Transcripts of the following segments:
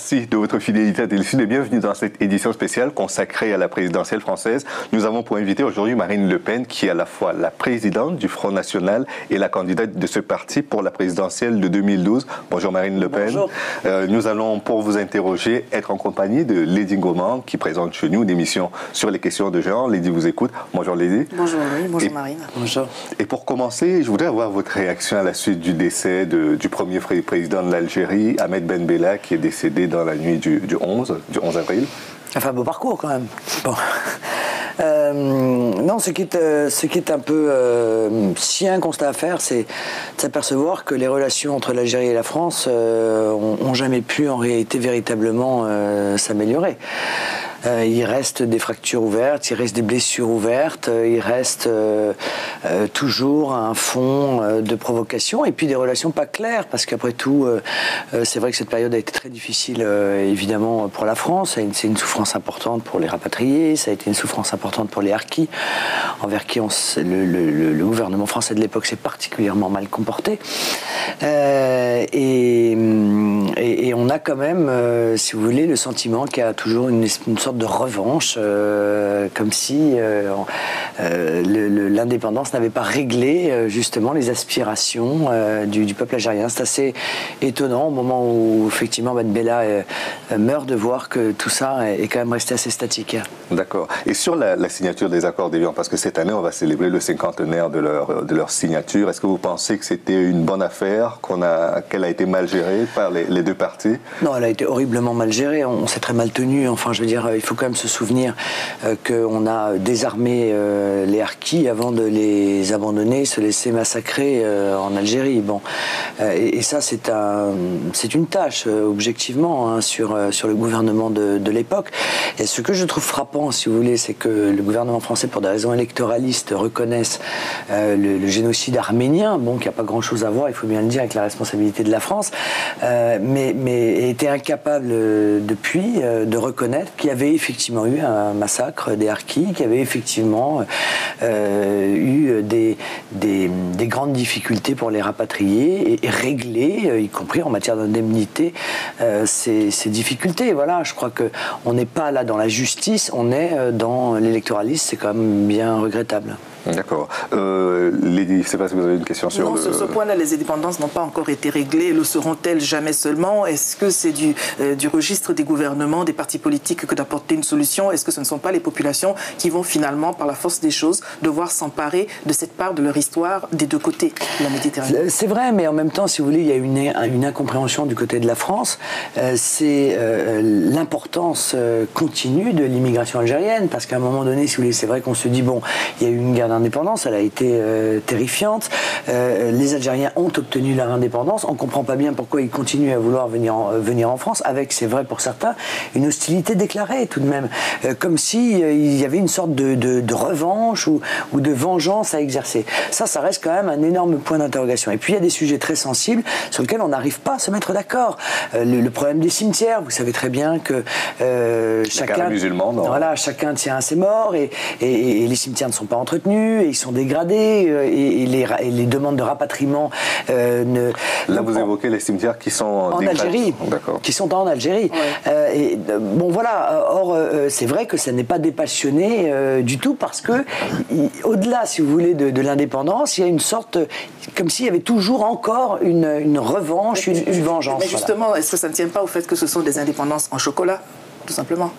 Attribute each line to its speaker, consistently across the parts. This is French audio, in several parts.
Speaker 1: merci de votre fidélité à Télésud et bienvenue dans cette édition spéciale consacrée à la présidentielle française. Nous avons pour inviter aujourd'hui Marine Le Pen, qui est à la fois la présidente du Front National et la candidate de ce parti pour la présidentielle de 2012. Bonjour Marine Le Pen.
Speaker 2: Bonjour.
Speaker 1: Nous allons, pour vous interroger, être en compagnie de Lady Goman, qui présente chez nous une émission sur les questions de genre. Lady vous écoute. Bonjour Lady.
Speaker 3: Bonjour Louis, bonjour Marine.
Speaker 2: Bonjour.
Speaker 1: Et pour commencer, je voudrais avoir votre réaction à la suite du décès du premier président de l'Algérie, Ahmed Ben Bella, qui est décédé dans la nuit du 11 avril.
Speaker 2: Enfin, beau parcours quand même. Bon. Non, ce qui est un peu si un constat à faire, c'est de s'apercevoir que les relations entre l'Algérie et la France ont jamais pu en réalité véritablement s'améliorer. Il reste des fractures ouvertes, il reste des blessures ouvertes, il reste toujours un fond de provocation et puis des relations pas claires, parce qu'après tout, c'est vrai que cette période a été très difficile, évidemment, pour la France. C'est une souffrance importante pour les rapatriés, ça a été une souffrance importante pour les harkis, envers qui le gouvernement français de l'époque s'est particulièrement mal comporté. Et on a quand même, si vous voulez, le sentiment qu'il y a toujours une sorte de revanche, comme si l'indépendance n'avait pas réglé justement les aspirations du peuple algérien. C'est assez étonnant au moment où effectivement Ben Bella meurt de voir que tout ça est quand même resté assez statique.
Speaker 1: D'accord. Et sur la signature des accords d'Évian, parce que cette année on va célébrer le cinquantenaire de leur signature, est-ce que vous pensez que c'était une bonne affaire, qu'elle a été mal gérée par les deux parties?
Speaker 2: Non, elle a été horriblement mal gérée, on s'est très mal tenu. Enfin, je veux dire, il faut quand même se souvenir qu'on a désarmé les harkis avant de les abandonner, se laisser massacrer en Algérie. Bon, et ça, c'est une tâche, objectivement, hein, sur le gouvernement de l'époque. Et ce que je trouve frappant, si vous voulez, c'est que le gouvernement français, pour des raisons électoralistes, reconnaisse le génocide arménien, bon, qui n'a pas grand-chose à voir, il faut bien le dire, avec la responsabilité de la France, mais était incapable depuis de reconnaître qu'il y avait effectivement eu un massacre des harkis, qu'il y avait effectivement eu des grandes difficultés pour les rapatrier et régler, y compris en matière d'indemnité, ces difficultés. Voilà, je crois qu'on n'est pas là dans la justice, on est dans l'électoralisme, c'est quand même bien regrettable.
Speaker 1: D'accord. Lady, je ne sais pas si vous avez une question sur
Speaker 3: non, sur ce point-là, les indépendances n'ont pas encore été réglées. Le seront-elles jamais seulement? Est-ce que c'est du registre des gouvernements, des partis politiques que d'apporter une solution? Est-ce que ce ne sont pas les populations qui vont finalement, par la force des choses, devoir s'emparer de cette part de leur histoire des deux côtés de la Méditerranée?
Speaker 2: C'est vrai, mais en même temps, si vous voulez, il y a une incompréhension du côté de la France. C'est l'importance continue de l'immigration algérienne, parce qu'à un moment donné, si vous voulez, c'est vrai qu'on se dit, bon, il y a eu une guerre d'indépendance, elle a été terrifiante. Les Algériens ont obtenu leur indépendance. On ne comprend pas bien pourquoi ils continuent à vouloir venir en France, avec, c'est vrai pour certains, une hostilité déclarée tout de même. Comme si il y avait une sorte de revanche ou de vengeance à exercer. Ça reste quand même un énorme point d'interrogation. Et puis il y a des sujets très sensibles sur lesquels on n'arrive pas à se mettre d'accord. Le problème des cimetières, vous savez très bien que chacun tient à ses morts et les cimetières ne sont pas entretenus. Et ils sont dégradés et les demandes de rapatriement
Speaker 1: Là, vous évoquez les cimetières qui sont
Speaker 2: en Algérie, qui sont en Algérie. Ouais. Bon, voilà. Or, c'est vrai que ça n'est pas dépassionné du tout, parce que au-delà, si vous voulez, de l'indépendance, il y a une sorte, comme s'il y avait toujours encore une revanche, une vengeance.
Speaker 3: Mais justement, voilà. Est-ce que ça ne tient pas au fait que ce sont des indépendances en chocolat, tout simplement?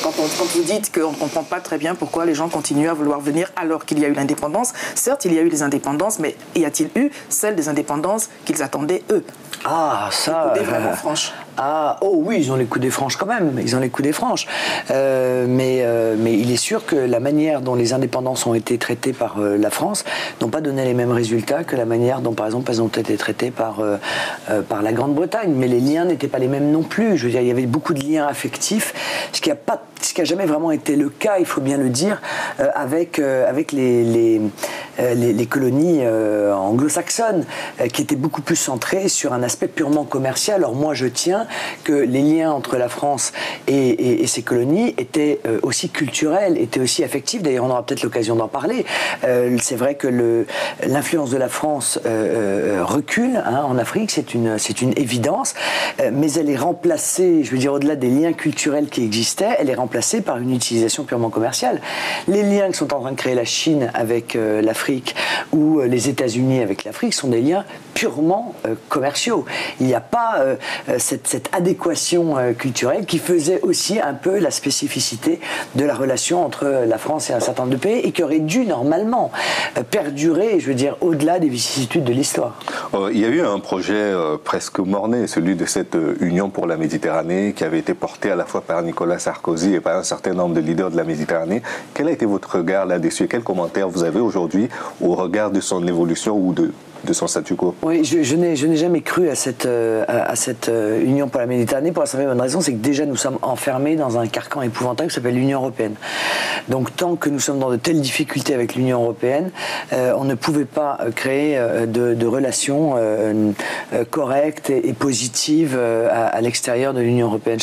Speaker 3: Quand vous dites qu'on ne comprend pas très bien pourquoi les gens continuent à vouloir venir alors qu'il y a eu l'indépendance, certes, il y a eu les indépendances, mais y a-t-il eu celle des indépendances qu'ils attendaient, eux?
Speaker 2: Ah, ça...
Speaker 3: Des vraiment franches.
Speaker 2: Ah, oh oui, ils ont les coups des franches quand même, ils ont les coups des franches. Mais il est sûr que la manière dont les indépendances ont été traitées par la France n'ont pas donné les mêmes résultats que la manière dont, par exemple, elles ont été traitées par la Grande-Bretagne. Mais les liens n'étaient pas les mêmes non plus. Je veux dire, il y avait beaucoup de liens affectifs, ce qui n'a jamais vraiment été le cas, il faut bien le dire, avec les les colonies anglo-saxonnes, qui étaient beaucoup plus centrées sur un aspect purement commercial. Or, moi, je tiens que les liens entre la France et ces colonies étaient aussi culturels, étaient aussi affectifs. D'ailleurs, on aura peut-être l'occasion d'en parler. C'est vrai que l'influence de la France recule en Afrique, c'est une évidence, mais elle est remplacée, je veux dire, au-delà des liens culturels qui existaient, elle est remplacée par une utilisation purement commerciale. Les liens que sont en train de créer la Chine avec l'Afrique ou les États-Unis avec l'Afrique sont des liens purement commerciaux. Il n'y a pas cette adéquation culturelle qui faisait aussi un peu la spécificité de la relation entre la France et un certain nombre de pays et qui aurait dû normalement perdurer, je veux dire, au-delà des vicissitudes de l'histoire.
Speaker 1: Il y a eu un projet presque mort-né, celui de cette Union pour la Méditerranée, qui avait été porté à la fois par Nicolas Sarkozy et par un certain nombre de leaders de la Méditerranée. Quel a été votre regard là-dessus? Quel commentaire vous avez aujourd'hui au regard de son évolution ou de son statu quo?
Speaker 2: Oui, je n'ai jamais cru à cette Union pour la Méditerranée pour la simple et bonne raison, c'est que déjà nous sommes enfermés dans un carcan épouvantable qui s'appelle l'Union européenne. Donc tant que nous sommes dans de telles difficultés avec l'Union européenne, on ne pouvait pas créer de relations correctes et positives à l'extérieur de l'Union européenne.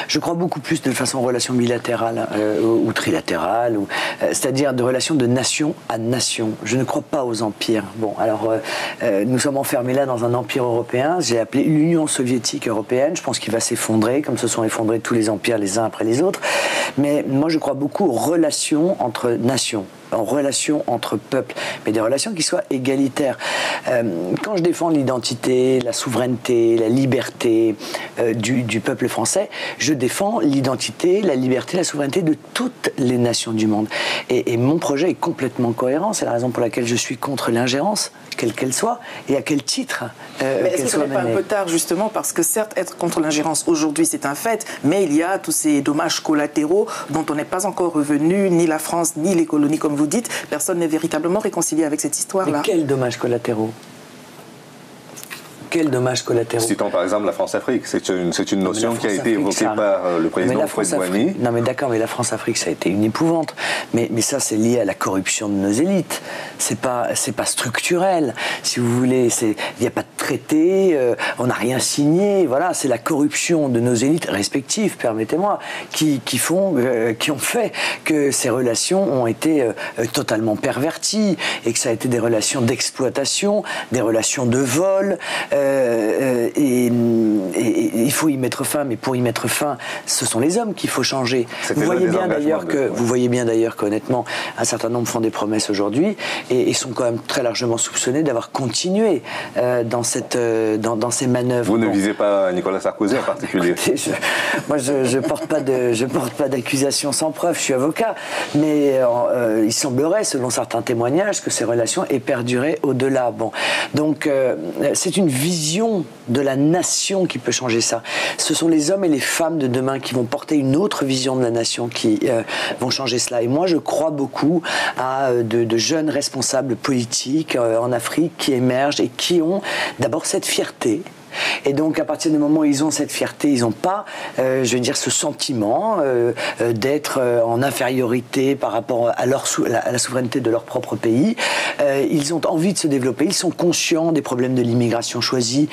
Speaker 2: Je crois beaucoup plus de façon relation bilatérale ou trilatérale, c'est-à-dire de relations de nation à nation. Je ne crois pas aux empires. Bon, alors nous sommes enfermés là dans un empire européen, j'ai appelé l'Union soviétique européenne, je pense qu'il va s'effondrer, comme se sont effondrés tous les empires les uns après les autres, mais moi je crois beaucoup aux relations entre nations, en relations entre peuples, mais des relations qui soient égalitaires. Quand je défends l'identité, la souveraineté, la liberté du peuple français, je défends l'identité, la liberté, la souveraineté de toutes les nations du monde. Et mon projet est complètement cohérent, c'est la raison pour laquelle je suis contre l'ingérence, quelle qu'elle soit, et à quel titre
Speaker 3: est-ce que ce n'est pas un peu tard, justement, parce que certes, être contre l'ingérence aujourd'hui, c'est un fait, mais il y a tous ces dommages collatéraux dont on n'est pas encore revenu, ni la France, ni les colonies, comme vous dites. Personne n'est véritablement réconcilié avec cette histoire-là.
Speaker 2: Mais quels dommages collatéraux? Quels dommages collatéraux?
Speaker 1: Citons par exemple la France-Afrique. C'est une notion qui a été évoquée par le président Fouad-Boigny.
Speaker 2: Non mais d'accord, mais la France-Afrique, ça a été une épouvante. Mais ça, c'est lié à la corruption de nos élites. C'est pas structurel. Si vous voulez, il n'y a pas de traité, on n'a rien signé. Voilà, c'est la corruption de nos élites respectives, permettez-moi, qui ont fait que ces relations ont été totalement perverties et que ça a été des relations d'exploitation, des relations de vol. Et il faut y mettre fin, mais pour y mettre fin, ce sont les hommes qu'il faut changer. Vous voyez bien d'ailleurs qu'honnêtement, un certain nombre font des promesses aujourd'hui et sont quand même très largement soupçonnés d'avoir continué dans ces manœuvres.
Speaker 1: Vous ne visez pas Nicolas Sarkozy en particulier?
Speaker 2: Écoutez, moi, je porte pas d'accusation sans preuve. Je suis avocat, mais il semblerait, selon certains témoignages, que ces relations aient perduré au-delà. Bon, donc c'est une vision de la nation qui peut changer ça. Ce sont les hommes et les femmes de demain qui vont porter une autre vision de la nation qui vont changer cela. Et moi, je crois beaucoup à de jeunes responsables politiques en Afrique qui émergent et qui ont d'abord cette fierté. Et donc, à partir du moment où ils ont cette fierté, ils n'ont pas, je veux dire, ce sentiment d'être en infériorité par rapport à la souveraineté de leur propre pays. Ils ont envie de se développer. Ils sont conscients des problèmes de l'immigration choisie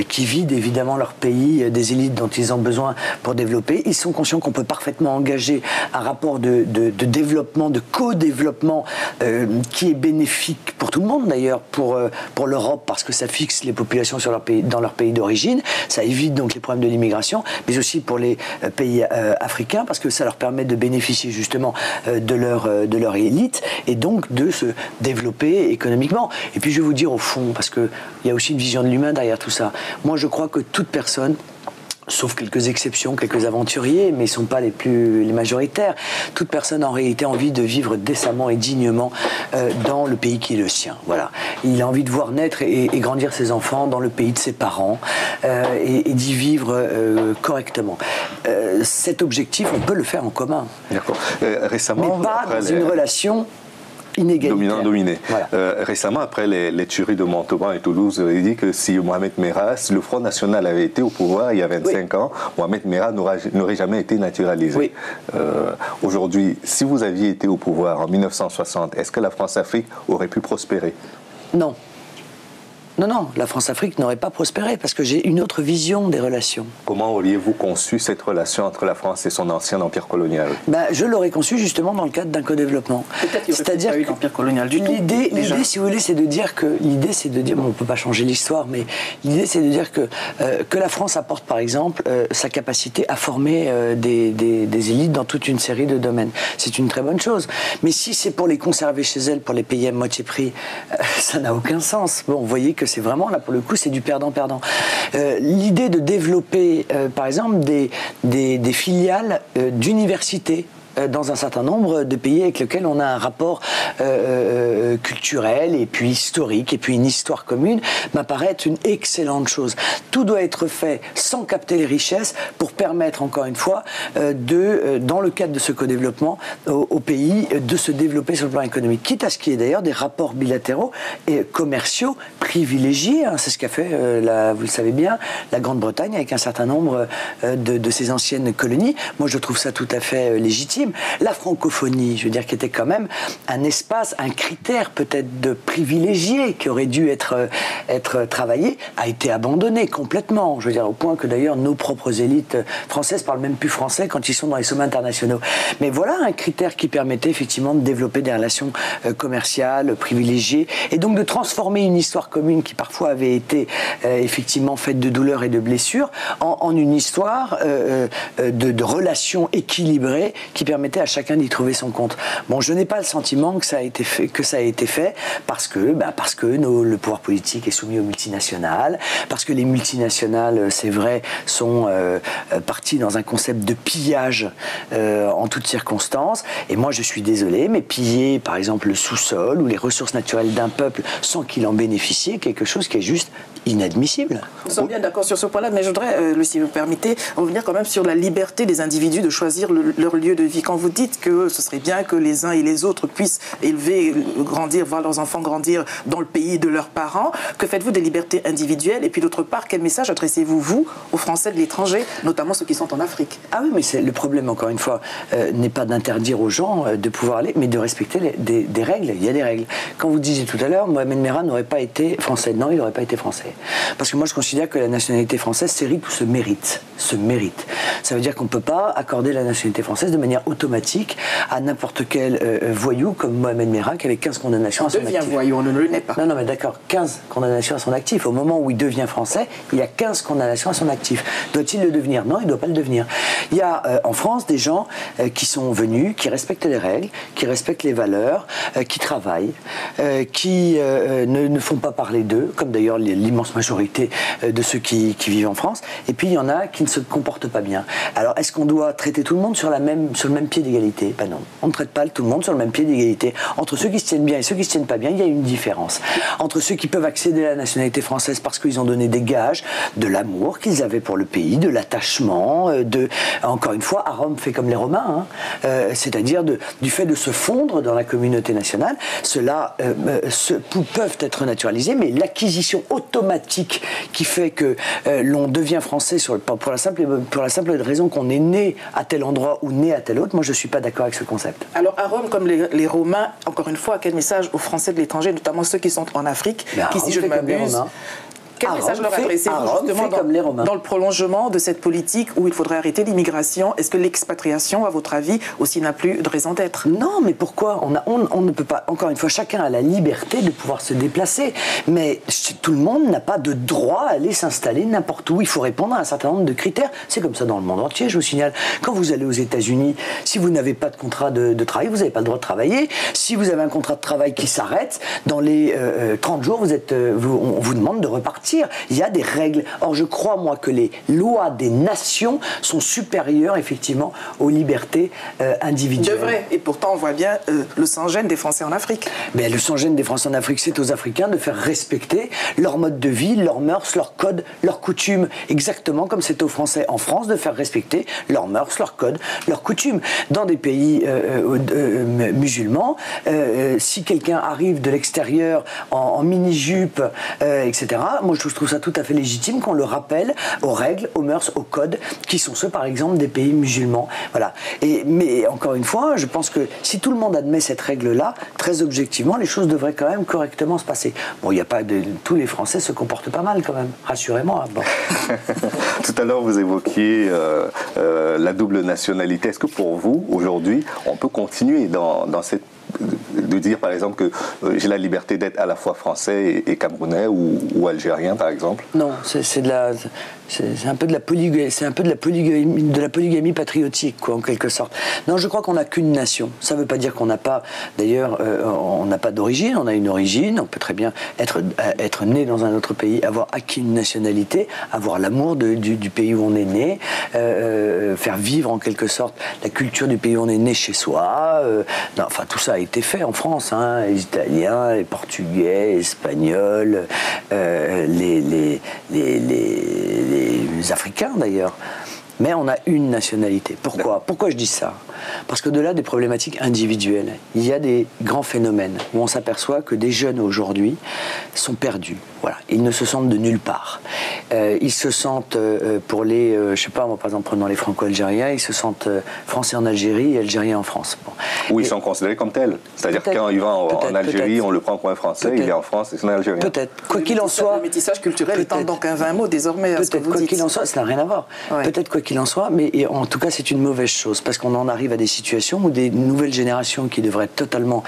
Speaker 2: qui vide évidemment leur pays, des élites dont ils ont besoin pour développer. Ils sont conscients qu'on peut parfaitement engager un rapport de développement, de co-développement qui est bénéfique pour tout le monde d'ailleurs, pour l'Europe parce que ça fixe les populations dans leur pays d'origine, ça évite donc les problèmes de l'immigration, mais aussi pour les pays africains parce que ça leur permet de bénéficier justement de leur élite et donc de se développer économiquement. Et puis je vais vous dire au fond, parce qu'il y a aussi une vision de l'humain derrière tout ça, moi je crois que toute personne, sauf quelques exceptions, quelques aventuriers, mais ils ne sont pas les majoritaires. Toute personne en réalité a envie de vivre décemment et dignement dans le pays qui est le sien. Voilà. Il a envie de voir naître et grandir ses enfants dans le pays de ses parents et d'y vivre correctement. Cet objectif, on peut le faire en commun.
Speaker 1: D'accord. Récemment,
Speaker 2: mais pas dans une relation inégalitaire.
Speaker 1: Dominant-dominé.
Speaker 2: Voilà.
Speaker 1: Récemment, après les tueries de Montauban et Toulouse, vous avez dit que si Mohamed Merah, si le Front National avait été au pouvoir il y a 25 ans, Mohamed Merah n'aurait jamais été naturalisé.
Speaker 2: Oui.
Speaker 1: Aujourd'hui, si vous aviez été au pouvoir en 1960, est-ce que la France-Afrique aurait pu prospérer?
Speaker 2: Non. Non, la France-Afrique n'aurait pas prospéré parce que j'ai une autre vision des relations.
Speaker 1: Comment auriez-vous conçu cette relation entre la France et son ancien empire colonial?
Speaker 2: Je l'aurais conçu justement dans le cadre d'un co-développement.
Speaker 3: C'est-à-dire que l'empire colonial du tout.
Speaker 2: L'idée, si vous voulez, c'est de dire que bon, on ne peut pas changer l'histoire, mais l'idée, c'est de dire que la France apporte, par exemple, sa capacité à former des élites dans toute une série de domaines. C'est une très bonne chose. Mais si c'est pour les conserver chez elles, pour les payer à moitié prix, ça n'a aucun sens. Bon, vous voyez que c'est vraiment, là, pour le coup, c'est du perdant-perdant. L'idée de développer, par exemple, des filiales d'universités dans un certain nombre de pays avec lesquels on a un rapport culturel et puis historique et puis une histoire commune m'apparaît être une excellente chose. Tout doit être fait sans capter les richesses pour permettre, encore une fois, dans le cadre de ce co-développement, au pays de se développer sur le plan économique. Quitte à ce qu'il y ait d'ailleurs des rapports bilatéraux et commerciaux privilégiés. C'est ce qu'a fait, vous le savez bien, la Grande-Bretagne avec un certain nombre de ses anciennes colonies. Moi, je trouve ça tout à fait légitime. La francophonie, je veux dire, qui était quand même un espace, un critère peut-être de privilégié qui aurait dû être travaillé, a été abandonné complètement. Je veux dire, au point que d'ailleurs nos propres élites françaises parlent même plus français quand ils sont dans les sommets internationaux. Mais voilà un critère qui permettait effectivement de développer des relations commerciales privilégiées et donc de transformer une histoire commune qui parfois avait été effectivement faite de douleurs et de blessures en une histoire de relations équilibrées qui permettait à chacun d'y trouver son compte. Bon, je n'ai pas le sentiment que ça a été fait, parce que le pouvoir politique est soumis aux multinationales, parce que les multinationales, c'est vrai, sont parties dans un concept de pillage en toutes circonstances. Et moi, je suis désolé, mais piller, par exemple, le sous-sol ou les ressources naturelles d'un peuple sans qu'il en bénéficie, est quelque chose qui est juste inadmissible.
Speaker 3: Nous sommes bien d'accord sur ce point-là, mais je voudrais, si vous permettez, revenir quand même sur la liberté des individus de choisir leur lieu de vie. Quand vous dites que ce serait bien que les uns et les autres puissent voir leurs enfants grandir dans le pays de leurs parents, que faites-vous des libertés individuelles? Et puis d'autre part, quel message adressez-vous, vous, aux Français de l'étranger, notamment ceux qui sont en Afrique?
Speaker 2: Ah oui, mais le problème, encore une fois, n'est pas d'interdire aux gens de pouvoir aller, mais de respecter des règles. Il y a des règles. Quand vous disiez tout à l'heure, Mohamed Merah n'aurait pas été français. Non, il n'aurait pas été français. Parce que moi, je considère que la nationalité française s'hérite ou se mérite. Ça veut dire qu'on ne peut pas accorder la nationalité française de manière automatique à n'importe quel voyou comme Mohamed Merah qui avait 15 condamnations à son actif.
Speaker 3: Devient voyou, on ne le n'est pas.
Speaker 2: Non, mais d'accord, 15 condamnations à son actif. Au moment où il devient français, il y a 15 condamnations à son actif. Doit-il le devenir? Non, il ne doit pas le devenir. Il y a en France des gens qui sont venus, qui respectent les règles, qui respectent les valeurs, qui travaillent, qui ne font pas parler d'eux, comme d'ailleurs l'immense majorité de ceux qui vivent en France. Et puis il y en a qui ne se comportent pas bien. Alors est-ce qu'on doit traiter tout le monde sur le même pied d'égalité? Ben non, on ne traite pas tout le monde sur le même pied d'égalité. Entre ceux qui se tiennent bien et ceux qui se tiennent pas bien, il y a une différence. Entre ceux qui peuvent accéder à la nationalité française parce qu'ils ont donné des gages, de l'amour qu'ils avaient pour le pays, de l'attachement, encore une fois, à Rome fait comme les Romains, c'est-à-dire du fait de se fondre dans la communauté nationale, ceux-là peuvent être naturalisés, mais l'acquisition automatique qui fait que l'on devient français pour la simple raison qu'on est né à tel endroit ou né à tel autre, moi je ne suis pas d'accord avec ce concept.
Speaker 3: Alors à Rome, comme les Romains, encore une fois, quel message aux Français de l'étranger, notamment ceux qui sont en Afrique, qui, si je ne m'abuse, quel message leur adressez-vous justement dans le prolongement de cette politique où il faudrait arrêter l'immigration? Est-ce que l'expatriation, à votre avis, aussi n'a plus de raison d'être?
Speaker 2: Non, mais pourquoi? On ne peut pas, encore une fois, chacun a la liberté de pouvoir se déplacer, mais tout le monde n'a pas de droit à aller s'installer n'importe où. Il faut répondre à un certain nombre de critères. C'est comme ça dans le monde entier, je vous signale. Quand vous allez aux États-Unis, si vous n'avez pas de contrat de travail, vous n'avez pas le droit de travailler. Si vous avez un contrat de travail qui s'arrête, dans les 30 jours, on vous demande de repartir. partir. Il y a des règles. Or, je crois, moi, que les lois des nations sont supérieures, effectivement, aux libertés individuelles.
Speaker 3: De vrai. Et pourtant, on voit bien le sans-gêne des Français en Afrique.
Speaker 2: Mais le sans-gêne des Français en Afrique, c'est aux Africains de faire respecter leur mode de vie, leurs mœurs, leurs codes, leurs coutumes. Exactement comme c'est aux Français en France de faire respecter leurs mœurs, leurs codes, leurs coutumes. Dans des pays musulmans, si quelqu'un arrive de l'extérieur en mini-jupe, etc., moi je trouve ça tout à fait légitime qu'on le rappelle aux règles, aux mœurs, aux codes, qui sont ceux par exemple des pays musulmans. Voilà. Mais encore une fois, je pense que si tout le monde admet cette règle-là, très objectivement, les choses devraient quand même correctement se passer. Bon, il n'y a pas de... Tous les Français se comportent pas mal quand même, rassurez-moi. Bon.
Speaker 1: Tout à l'heure, vous évoquiez la double nationalité. Est-ce que pour vous, aujourd'hui, on peut continuer dans cette... de dire par exemple que j'ai la liberté d'être à la fois français et camerounais ou algérien par exemple?
Speaker 2: Non, c'est un peu de la polygamie, de la polygamie patriotique, quoi, en quelque sorte. Non, je crois qu'on n'a qu'une nation. Ça ne veut pas dire qu'on n'a pas, d'ailleurs, on n'a pas d'origine. On a une origine. On peut très bien être né dans un autre pays, avoir acquis une nationalité, avoir l'amour du pays où on est né, faire vivre en quelque sorte la culture du pays où on est né chez soi. Non, enfin, tout ça a été fait en France. Hein, les Italiens, les Portugais, les Espagnols, les Africains d'ailleurs. Mais on a une nationalité. Pourquoi je dis ça? Parce qu'au-delà des problématiques individuelles, il y a des grands phénomènes où on s'aperçoit que des jeunes aujourd'hui sont perdus. Voilà. Ils ne se sentent de nulle part. Ils se sentent, pour les, je sais pas, moi par exemple, prenons les franco-algériens, ils se sentent français en Algérie et algériens en France. Bon.
Speaker 1: Ou ils sont considérés comme tels. C'est-à-dire que quand il va en Algérie, on le prend pour un Français, il est en France et c'est un Algérien.
Speaker 2: Peut-être. Quoi qu'il en soit.
Speaker 3: Le métissage culturel étant donc un vain mot désormais.
Speaker 2: Peut-être, quoi qu'il en soit, ça n'a rien à voir. Ouais. Peut-être quoi qu'il en soit, mais en tout cas, c'est une mauvaise chose parce qu'on en arrive à des situations où des nouvelles générations qui devraient être totalement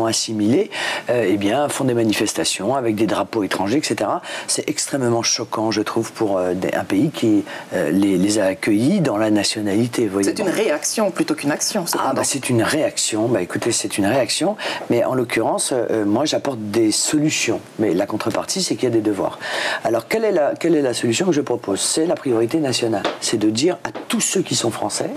Speaker 2: assimilées, eh bien, font des manifestations avec des drapeaux étrangers, etc. C'est extrêmement choquant, je trouve, pour un pays qui les a accueillis dans la nationalité.
Speaker 3: C'est une réaction plutôt qu'une action.
Speaker 2: C'est une réaction. Écoutez, c'est une réaction, mais en l'occurrence, moi, j'apporte des solutions. Mais la contrepartie, c'est qu'il y a des devoirs. Alors, quelle est la solution que je propose? C'est la priorité nationale. C'est de dire à tous ceux qui sont français,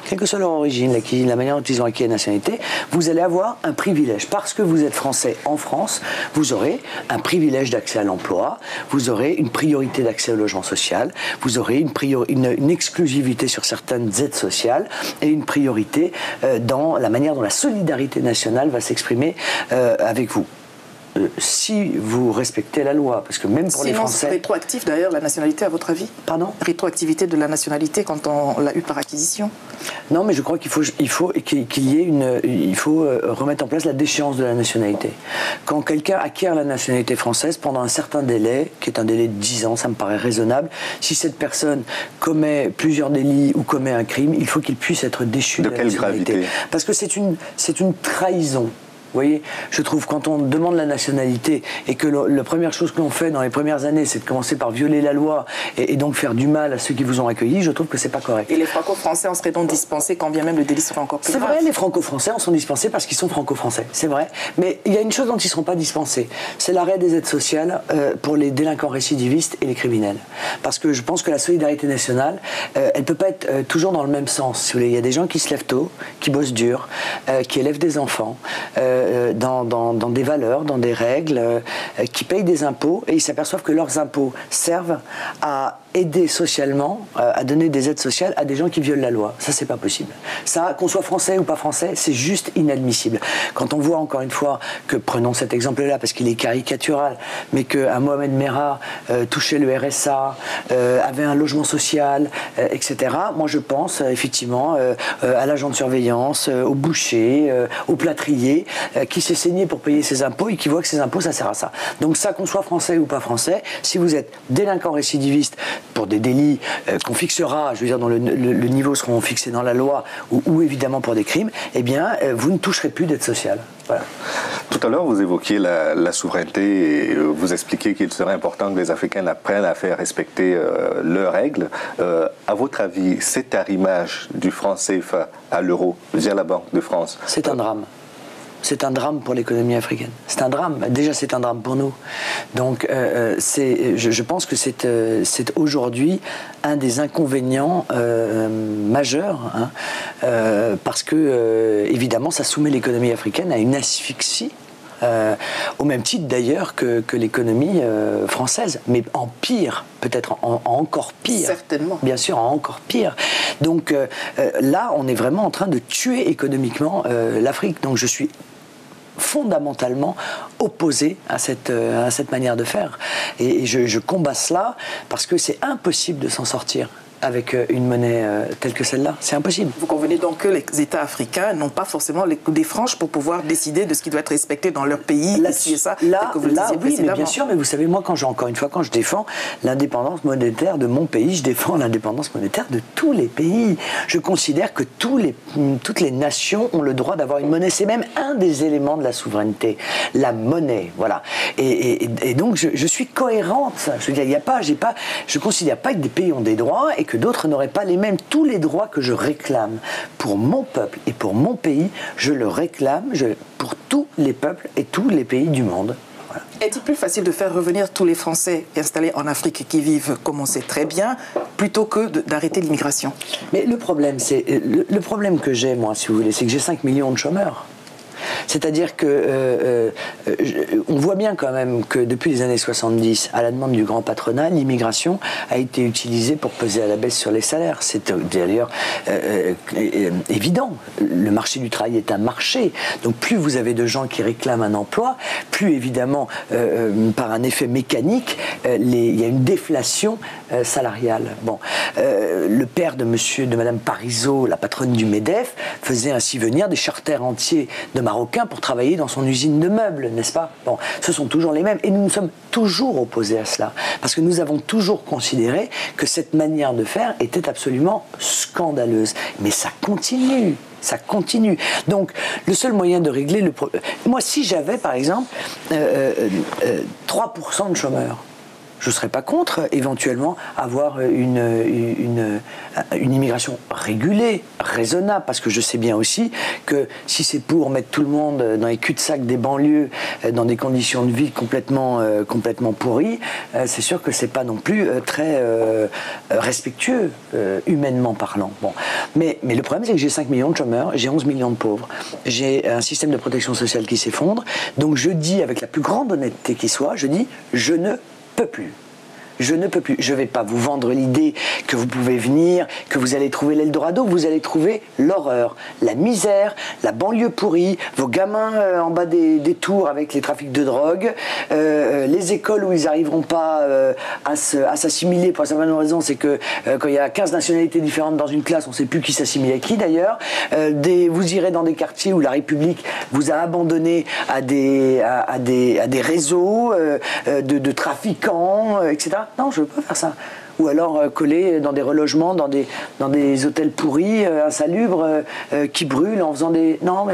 Speaker 2: quelle que soit leur origine, la manière dont ils ont acquis la nationalité, vous allez avoir un privilège. Parce que vous êtes français en France, vous aurez un privilège d'accès à l'emploi, vous aurez une priorité d'accès au logement social, vous aurez une exclusivité sur certaines aides sociales et une priorité dans la manière dont la solidarité nationale va s'exprimer avec vous. Si vous respectez la loi, parce que même pour les Français...
Speaker 3: C'est rétroactif d'ailleurs la nationalité à votre avis?
Speaker 2: Pardon?
Speaker 3: Rétroactivité de la nationalité quand on l'a eu par acquisition?
Speaker 2: Non, mais je crois qu'il faut remettre en place la déchéance de la nationalité. Quand quelqu'un acquiert la nationalité française pendant un certain délai, qui est un délai de 10 ans, ça me paraît raisonnable, si cette personne commet plusieurs délits ou commet un crime, il faut qu'il puisse être déchu de la nationalité. De quelle gravité? Parce que c'est une trahison. Vous voyez, je trouve quand on demande la nationalité et que la première chose que l'on fait dans les premières années, c'est de commencer par violer la loi et donc faire du mal à ceux qui vous ont accueillis, je trouve que c'est pas correct.
Speaker 3: Et les franco-français en seraient donc dispensés quand bien même le délit serait encore plus grave?
Speaker 2: C'est vrai, les franco-français en sont dispensés parce qu'ils sont franco-français, c'est vrai. Mais il y a une chose dont ils ne seront pas dispensés, c'est l'arrêt des aides sociales pour les délinquants récidivistes et les criminels. Parce que je pense que la solidarité nationale, elle ne peut pas être toujours dans le même sens. Si vous voulez, il y a des gens qui se lèvent tôt, qui bossent dur, qui élèvent des enfants, dans des valeurs, dans des règles, qui payent des impôts et ils s'aperçoivent que leurs impôts servent à aider socialement, à donner des aides sociales à des gens qui violent la loi. Ça, c'est pas possible. Ça, qu'on soit français ou pas français, c'est juste inadmissible. Quand on voit encore une fois que, prenons cet exemple-là parce qu'il est caricatural, mais qu'un Mohamed Merah touchait le RSA, avait un logement social, etc. Moi, je pense effectivement à l'agent de surveillance, au boucher, au plâtrier, qui s'est saigné pour payer ses impôts et qui voit que ses impôts, ça sert à ça. Donc ça, qu'on soit français ou pas français, si vous êtes délinquant récidiviste pour des délits qu'on fixera, je veux dire, dont le niveau seront fixés dans la loi, ou évidemment pour des crimes, eh bien, vous ne toucherez plus d'aide sociale. Voilà.
Speaker 1: Tout à l'heure, vous évoquiez la souveraineté et vous expliquiez qu'il serait important que les Africains apprennent à faire respecter leurs règles. À votre avis, cet arrimage du franc CFA à l'euro via la Banque de France...
Speaker 2: C'est un drame. c'est un drame pour l'économie africaine. C'est un drame. Déjà, c'est un drame pour nous. Donc, je pense que c'est aujourd'hui un des inconvénients majeurs, hein, parce que, évidemment, ça soumet l'économie africaine à une asphyxie. Au même titre d'ailleurs que l'économie française, mais en pire, peut-être en encore pire.
Speaker 3: Certainement.
Speaker 2: Bien sûr, en encore pire. Donc là, on est vraiment en train de tuer économiquement l'Afrique. Donc je suis fondamentalement opposé à cette manière de faire. Et je combats cela parce que c'est impossible de s'en sortir avec une monnaie telle que celle-là. C'est impossible.
Speaker 3: Vous convenez donc que les États africains n'ont pas forcément les coups des franches pour pouvoir décider de ce qui doit être respecté dans leur pays, ici et ça,
Speaker 2: là,
Speaker 3: que vous le disiez
Speaker 2: oui, mais bien sûr, mais vous savez, moi, quand je défends l'indépendance monétaire de mon pays, je défends l'indépendance monétaire de tous les pays. Je considère que toutes les nations ont le droit d'avoir une monnaie. C'est même un des éléments de la souveraineté, la monnaie, voilà. Et donc, je suis cohérente. Je veux dire, je considère pas que des pays ont des droits et que d'autres n'auraient pas les mêmes. Tous les droits que je réclame pour mon peuple et pour mon pays, je le réclame pour tous les peuples et tous les pays du monde. Voilà.
Speaker 3: Est-il plus facile de faire revenir tous les Français installés en Afrique qui vivent, comme on sait très bien, plutôt que d'arrêter l'immigration?
Speaker 2: Mais le problème que j'ai, moi, si vous voulez, c'est que j'ai 5 millions de chômeurs. C'est-à-dire que on voit bien quand même que depuis les années 70, à la demande du grand patronat, l'immigration a été utilisée pour peser à la baisse sur les salaires. C'est d'ailleurs évident. Le marché du travail est un marché. Donc plus vous avez de gens qui réclament un emploi, plus évidemment, par un effet mécanique, il y a une déflation salariale. Bon, le père de Madame Parizeau, la patronne du MEDEF, faisait ainsi venir des charters entiers de Marocains pour travailler dans son usine de meubles, n'est-ce pas? Bon, ce sont toujours les mêmes. Et nous nous sommes toujours opposés à cela. Parce que nous avons toujours considéré que cette manière de faire était absolument scandaleuse. Mais ça continue. Ça continue. Donc, le seul moyen de régler le problème... Moi, si j'avais, par exemple, 3% de chômeurs, je ne serais pas contre, éventuellement, avoir une immigration régulée, raisonnable, parce que je sais bien aussi que si c'est pour mettre tout le monde dans les cul-de-sac des banlieues, dans des conditions de vie complètement pourries, c'est sûr que c'est pas non plus très respectueux, humainement parlant. Bon. Mais le problème, c'est que j'ai 5 millions de chômeurs, j'ai 11 millions de pauvres, j'ai un système de protection sociale qui s'effondre, donc je dis, avec la plus grande honnêteté qui soit, je dis, je ne peux plus. Je ne peux plus. Je ne vais pas vous vendre l'idée que vous pouvez venir, que vous allez trouver l'Eldorado. Vous allez trouver l'horreur, la misère, la banlieue pourrie, vos gamins en bas des tours avec les trafics de drogue, les écoles où ils n'arriveront pas à s'assimiler. Pour la simple raison, c'est que quand il y a 15 nationalités différentes dans une classe, on ne sait plus qui s'assimile à qui d'ailleurs. Vous irez dans des quartiers où la République vous a abandonné à des réseaux de trafiquants, etc. Non, je ne veux pas faire ça. Ou alors coller dans des relogements, dans des hôtels pourris, insalubres, qui brûlent en faisant des... Non,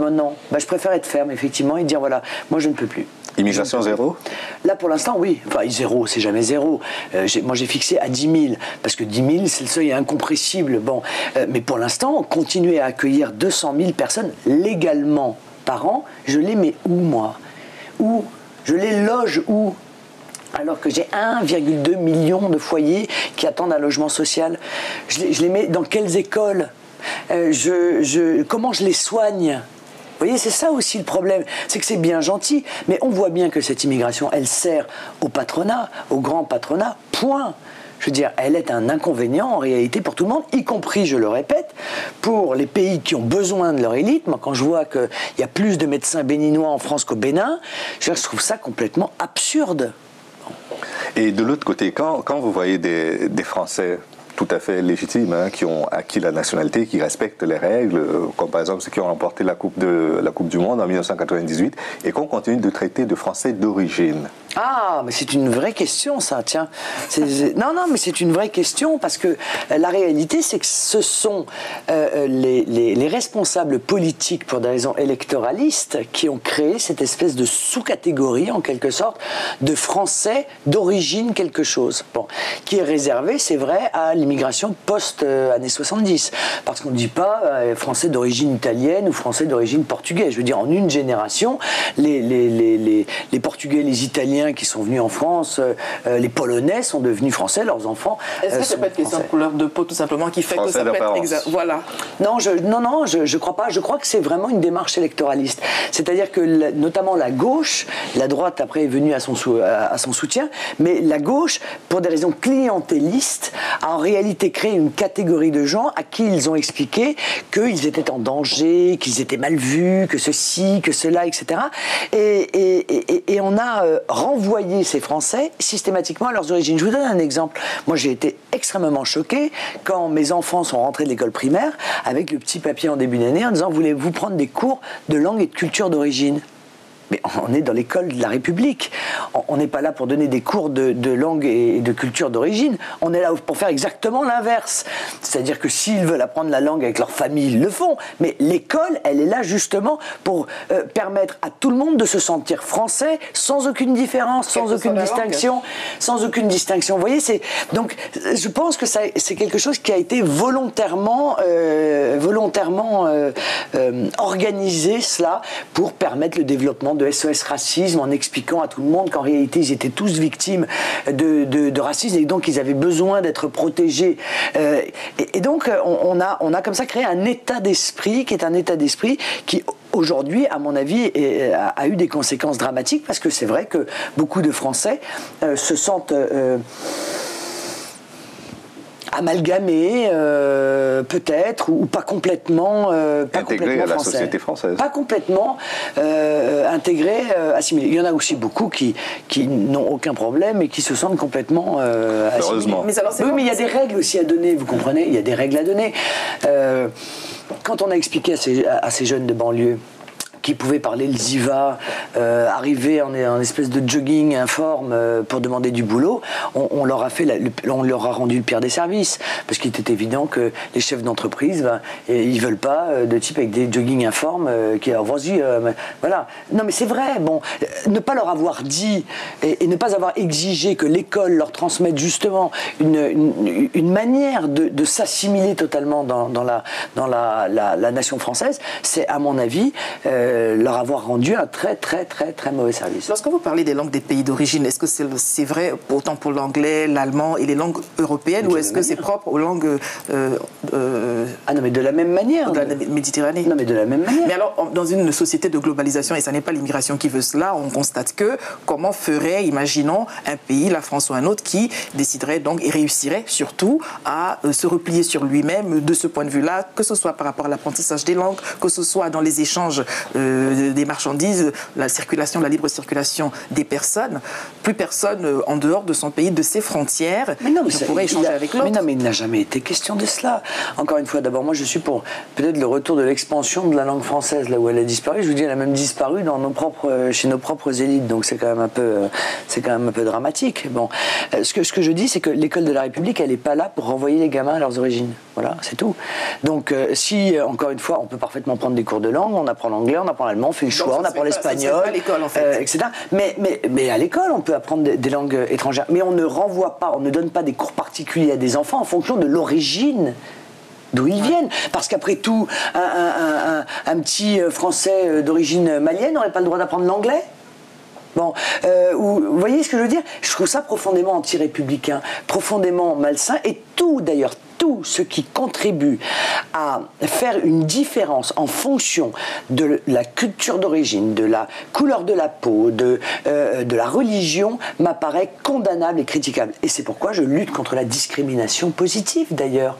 Speaker 2: non. Je préfère être ferme, effectivement, et dire, voilà, moi je ne peux plus.
Speaker 1: Immigration zéro? Là,
Speaker 2: pour l'instant, oui. Enfin, zéro, c'est jamais zéro. Moi, j'ai fixé à 10 000, parce que 10 000, c'est le seuil incompressible. Bon, mais pour l'instant, continuer à accueillir 200 000 personnes légalement par an, je les mets où, moi? Où? Je les loge où? Alors que j'ai 1,2 million de foyers qui attendent un logement social. Je les mets dans quelles écoles? Comment je les soigne? Vous voyez, c'est ça aussi le problème. C'est que c'est bien gentil, mais on voit bien que cette immigration, elle sert au patronat, au grand patronat, point. Je veux dire, elle est un inconvénient en réalité pour tout le monde, y compris, je le répète, pour les pays qui ont besoin de leur élite. Moi, quand je vois qu'il y a plus de médecins béninois en France qu'au Bénin, je trouve ça complètement absurde.
Speaker 1: Et de l'autre côté, quand vous voyez des Français tout à fait légitimes, hein, qui ont acquis la nationalité, qui respectent les règles, comme par exemple ceux qui ont remporté la Coupe du Monde en 1998, et qu'on continue de traiter de Français d'origine,
Speaker 2: Ah, mais c'est une vraie question, ça, tiens. Non, mais c'est une vraie question, parce que la réalité, c'est que ce sont les responsables politiques, pour des raisons électoralistes, qui ont créé cette espèce de sous-catégorie, en quelque sorte, de Français d'origine quelque chose. Bon, qui est réservé, c'est vrai, à l'immigration post-années 70. Parce qu'on ne dit pas Français d'origine italienne ou Français d'origine portugaise. Je veux dire, en une génération, les Portugais, les Italiens qui sont venus en France, les Polonais sont devenus Français, leurs enfants.
Speaker 3: Est-ce que c'est pas une question de couleur de peau tout simplement qui fait que ça peut être exact? Voilà.
Speaker 2: Non, je crois pas. Je crois que c'est vraiment une démarche électoraliste. C'est-à-dire que notamment la gauche, la droite après est venue à son soutien, mais la gauche, pour des raisons clientélistes, a en réalité créé une catégorie de gens à qui ils ont expliqué qu'ils étaient en danger, qu'ils étaient mal vus, que ceci, que cela, etc. Et on a renvoyer ces Français systématiquement à leurs origines. Je vous donne un exemple. Moi, j'ai été extrêmement choqué quand mes enfants sont rentrés de l'école primaire avec le petit papier en début d'année en disant « Voulez-vous prendre des cours de langue et de culture d'origine ?» Mais on est dans l'école de la République. On n'est pas là pour donner des cours de langue et de culture d'origine. On est là pour faire exactement l'inverse. C'est-à-dire que s'ils veulent apprendre la langue avec leur famille, ils le font. Mais l'école, elle est là justement pour permettre à tout le monde de se sentir français sans aucune différence, sans aucune distinction. Sans aucune distinction. Vous voyez, donc je pense que c'est quelque chose qui a été volontairement organisé, cela, pour permettre le développement de SOS Racisme, en expliquant à tout le monde qu'en réalité ils étaient tous victimes de racisme et donc ils avaient besoin d'être protégés. Et donc on a comme ça créé un état d'esprit qui est un état d'esprit qui aujourd'hui, à mon avis, a eu des conséquences dramatiques, parce que c'est vrai que beaucoup de Français se sentent amalgamés, peut-être, ou pas complètement
Speaker 1: intégrés à la société française.
Speaker 2: Pas complètement intégrés, assimilés. Il y en a aussi beaucoup qui n'ont aucun problème et qui se sentent complètement assimilés.
Speaker 1: Heureusement.
Speaker 3: Mais alors,
Speaker 2: oui, mais il y a des règles aussi à donner, vous comprenez? Il y a des règles à donner. Quand on a expliqué à ces jeunes de banlieue qui pouvaient parler le ziva, arriver en espèce de jogging informe pour demander du boulot, on leur a rendu le pire des services, parce qu'il était évident que les chefs d'entreprise, ils veulent pas de type avec des jogging informes qui vas-y, voilà. Non mais c'est vrai, bon, ne pas leur avoir dit et ne pas avoir exigé que l'école leur transmette justement une manière de s'assimiler totalement dans la nation française, c'est à mon avis leur avoir rendu un très très très très mauvais service.
Speaker 3: Lorsque vous parlez des langues des pays d'origine, est-ce que c'est vrai autant pour l'anglais, l'allemand et les langues européennes, ou est-ce que c'est propre aux langues
Speaker 2: ah non mais de la même manière,
Speaker 3: de la Méditerranée?
Speaker 2: Non mais de la même manière.
Speaker 3: Mais alors dans une société de globalisation, et ça n'est pas l'immigration qui veut cela, on constate que comment ferait, imaginons, un pays, la France ou un autre, qui déciderait donc et réussirait surtout à se replier sur lui-même de ce point de vue-là, que ce soit par rapport à l'apprentissage des langues, que ce soit dans les échanges des marchandises, la libre circulation des personnes. Plus personne en dehors de son pays, de ses frontières, ne pourrait échanger avec l'autre.
Speaker 2: Mais non, mais il n'a jamais été question de cela. Encore une fois, d'abord, moi je suis pour peut-être le retour de l'expansion de la langue française, là où elle a disparu. Je vous dis, elle a même disparu chez nos propres élites, donc c'est quand même un peu dramatique. Bon, ce que je dis, c'est que l'école de la République, elle n'est pas là pour renvoyer les gamins à leurs origines. Voilà, c'est tout. Donc, si, encore une fois, on peut parfaitement prendre des cours de langue, on apprend l'anglais, on apprend l'allemand, on fait le choix, on apprend l'espagnol, etc. Mais à l'école, on peut apprendre des langues étrangères. Mais on ne renvoie pas, on ne donne pas des cours particuliers à des enfants en fonction de l'origine d'où ils viennent. Parce qu'après tout, un petit Français d'origine malienne n'aurait pas le droit d'apprendre l'anglais. Bon, vous voyez ce que je veux dire? Je trouve ça profondément anti-républicain, profondément malsain, et tout d'ailleurs, tout ce qui contribue à faire une différence en fonction de la culture d'origine, de la couleur de la peau, de la religion, m'apparaît condamnable et critiquable. Et c'est pourquoi je lutte contre la discrimination positive d'ailleurs.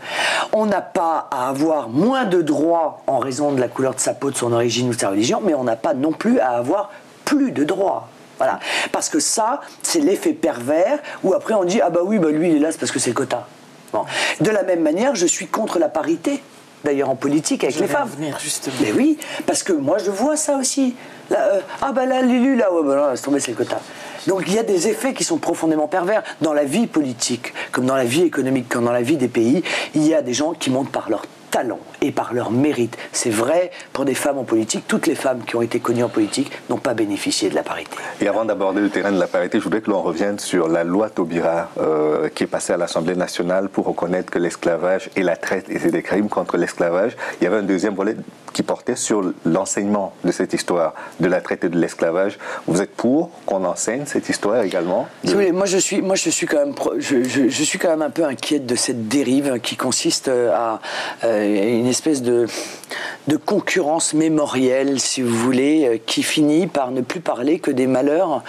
Speaker 2: On n'a pas à avoir moins de droits en raison de la couleur de sa peau, de son origine ou de sa religion, mais on n'a pas non plus à avoir plus de droits. Voilà. Parce que ça, c'est l'effet pervers où après on dit « Ah bah oui, bah lui il est là, c'est parce que c'est le quota ». Bon. De la même manière, je suis contre la parité, d'ailleurs en politique avec les femmes.
Speaker 3: Justement.
Speaker 2: Mais oui, parce que moi je vois ça aussi. Là, ah bah là, l'élu, là, ouais, bah là, c'est tombé, c'est le quota. Donc il y a des effets qui sont profondément pervers dans la vie politique, comme dans la vie économique, comme dans la vie des pays. Il y a des gens qui montent par leur talent et par leur mérite. C'est vrai pour des femmes en politique. Toutes les femmes qui ont été connues en politique n'ont pas bénéficié de la parité. Et
Speaker 1: avant d'aborder le terrain de la parité, je voudrais que l'on revienne sur la loi Taubira qui est passée à l'Assemblée nationale pour reconnaître que l'esclavage et la traite étaient des crimes contre l'esclavage. Il y avait un deuxième volet qui portait sur l'enseignement de cette histoire, de la traite et de l'esclavage. Vous êtes pour qu'on enseigne cette histoire également?
Speaker 2: Si vous voulez, moi je suis quand même un peu inquiète de cette dérive qui consiste à une espèce de concurrence mémorielle, si vous voulez, qui finit par ne plus parler que des malheurs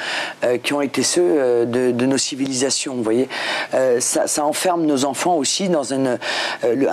Speaker 2: qui ont été ceux de nos civilisations. Vous voyez, ça enferme nos enfants aussi dans un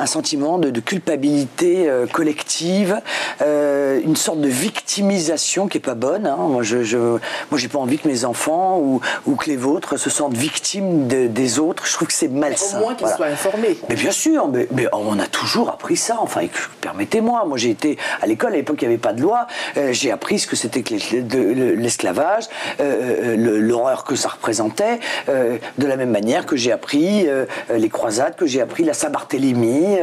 Speaker 2: sentiment de culpabilité collective, une sorte de victimisation qui est pas bonne. Hein. Moi, j'ai pas envie que mes enfants ou que les vôtres se sentent victimes des autres. Je trouve que c'est malsain.
Speaker 3: Au moins qu'ils soient informés.
Speaker 2: Mais bien sûr, mais on a toujours appris ça. Enfin, permettez-moi, moi j'ai été à l'école, à l'époque il n'y avait pas de loi, j'ai appris ce que c'était que l'esclavage, l'horreur que ça représentait, de la même manière que j'ai appris les croisades, que j'ai appris la Saint-Barthélemy,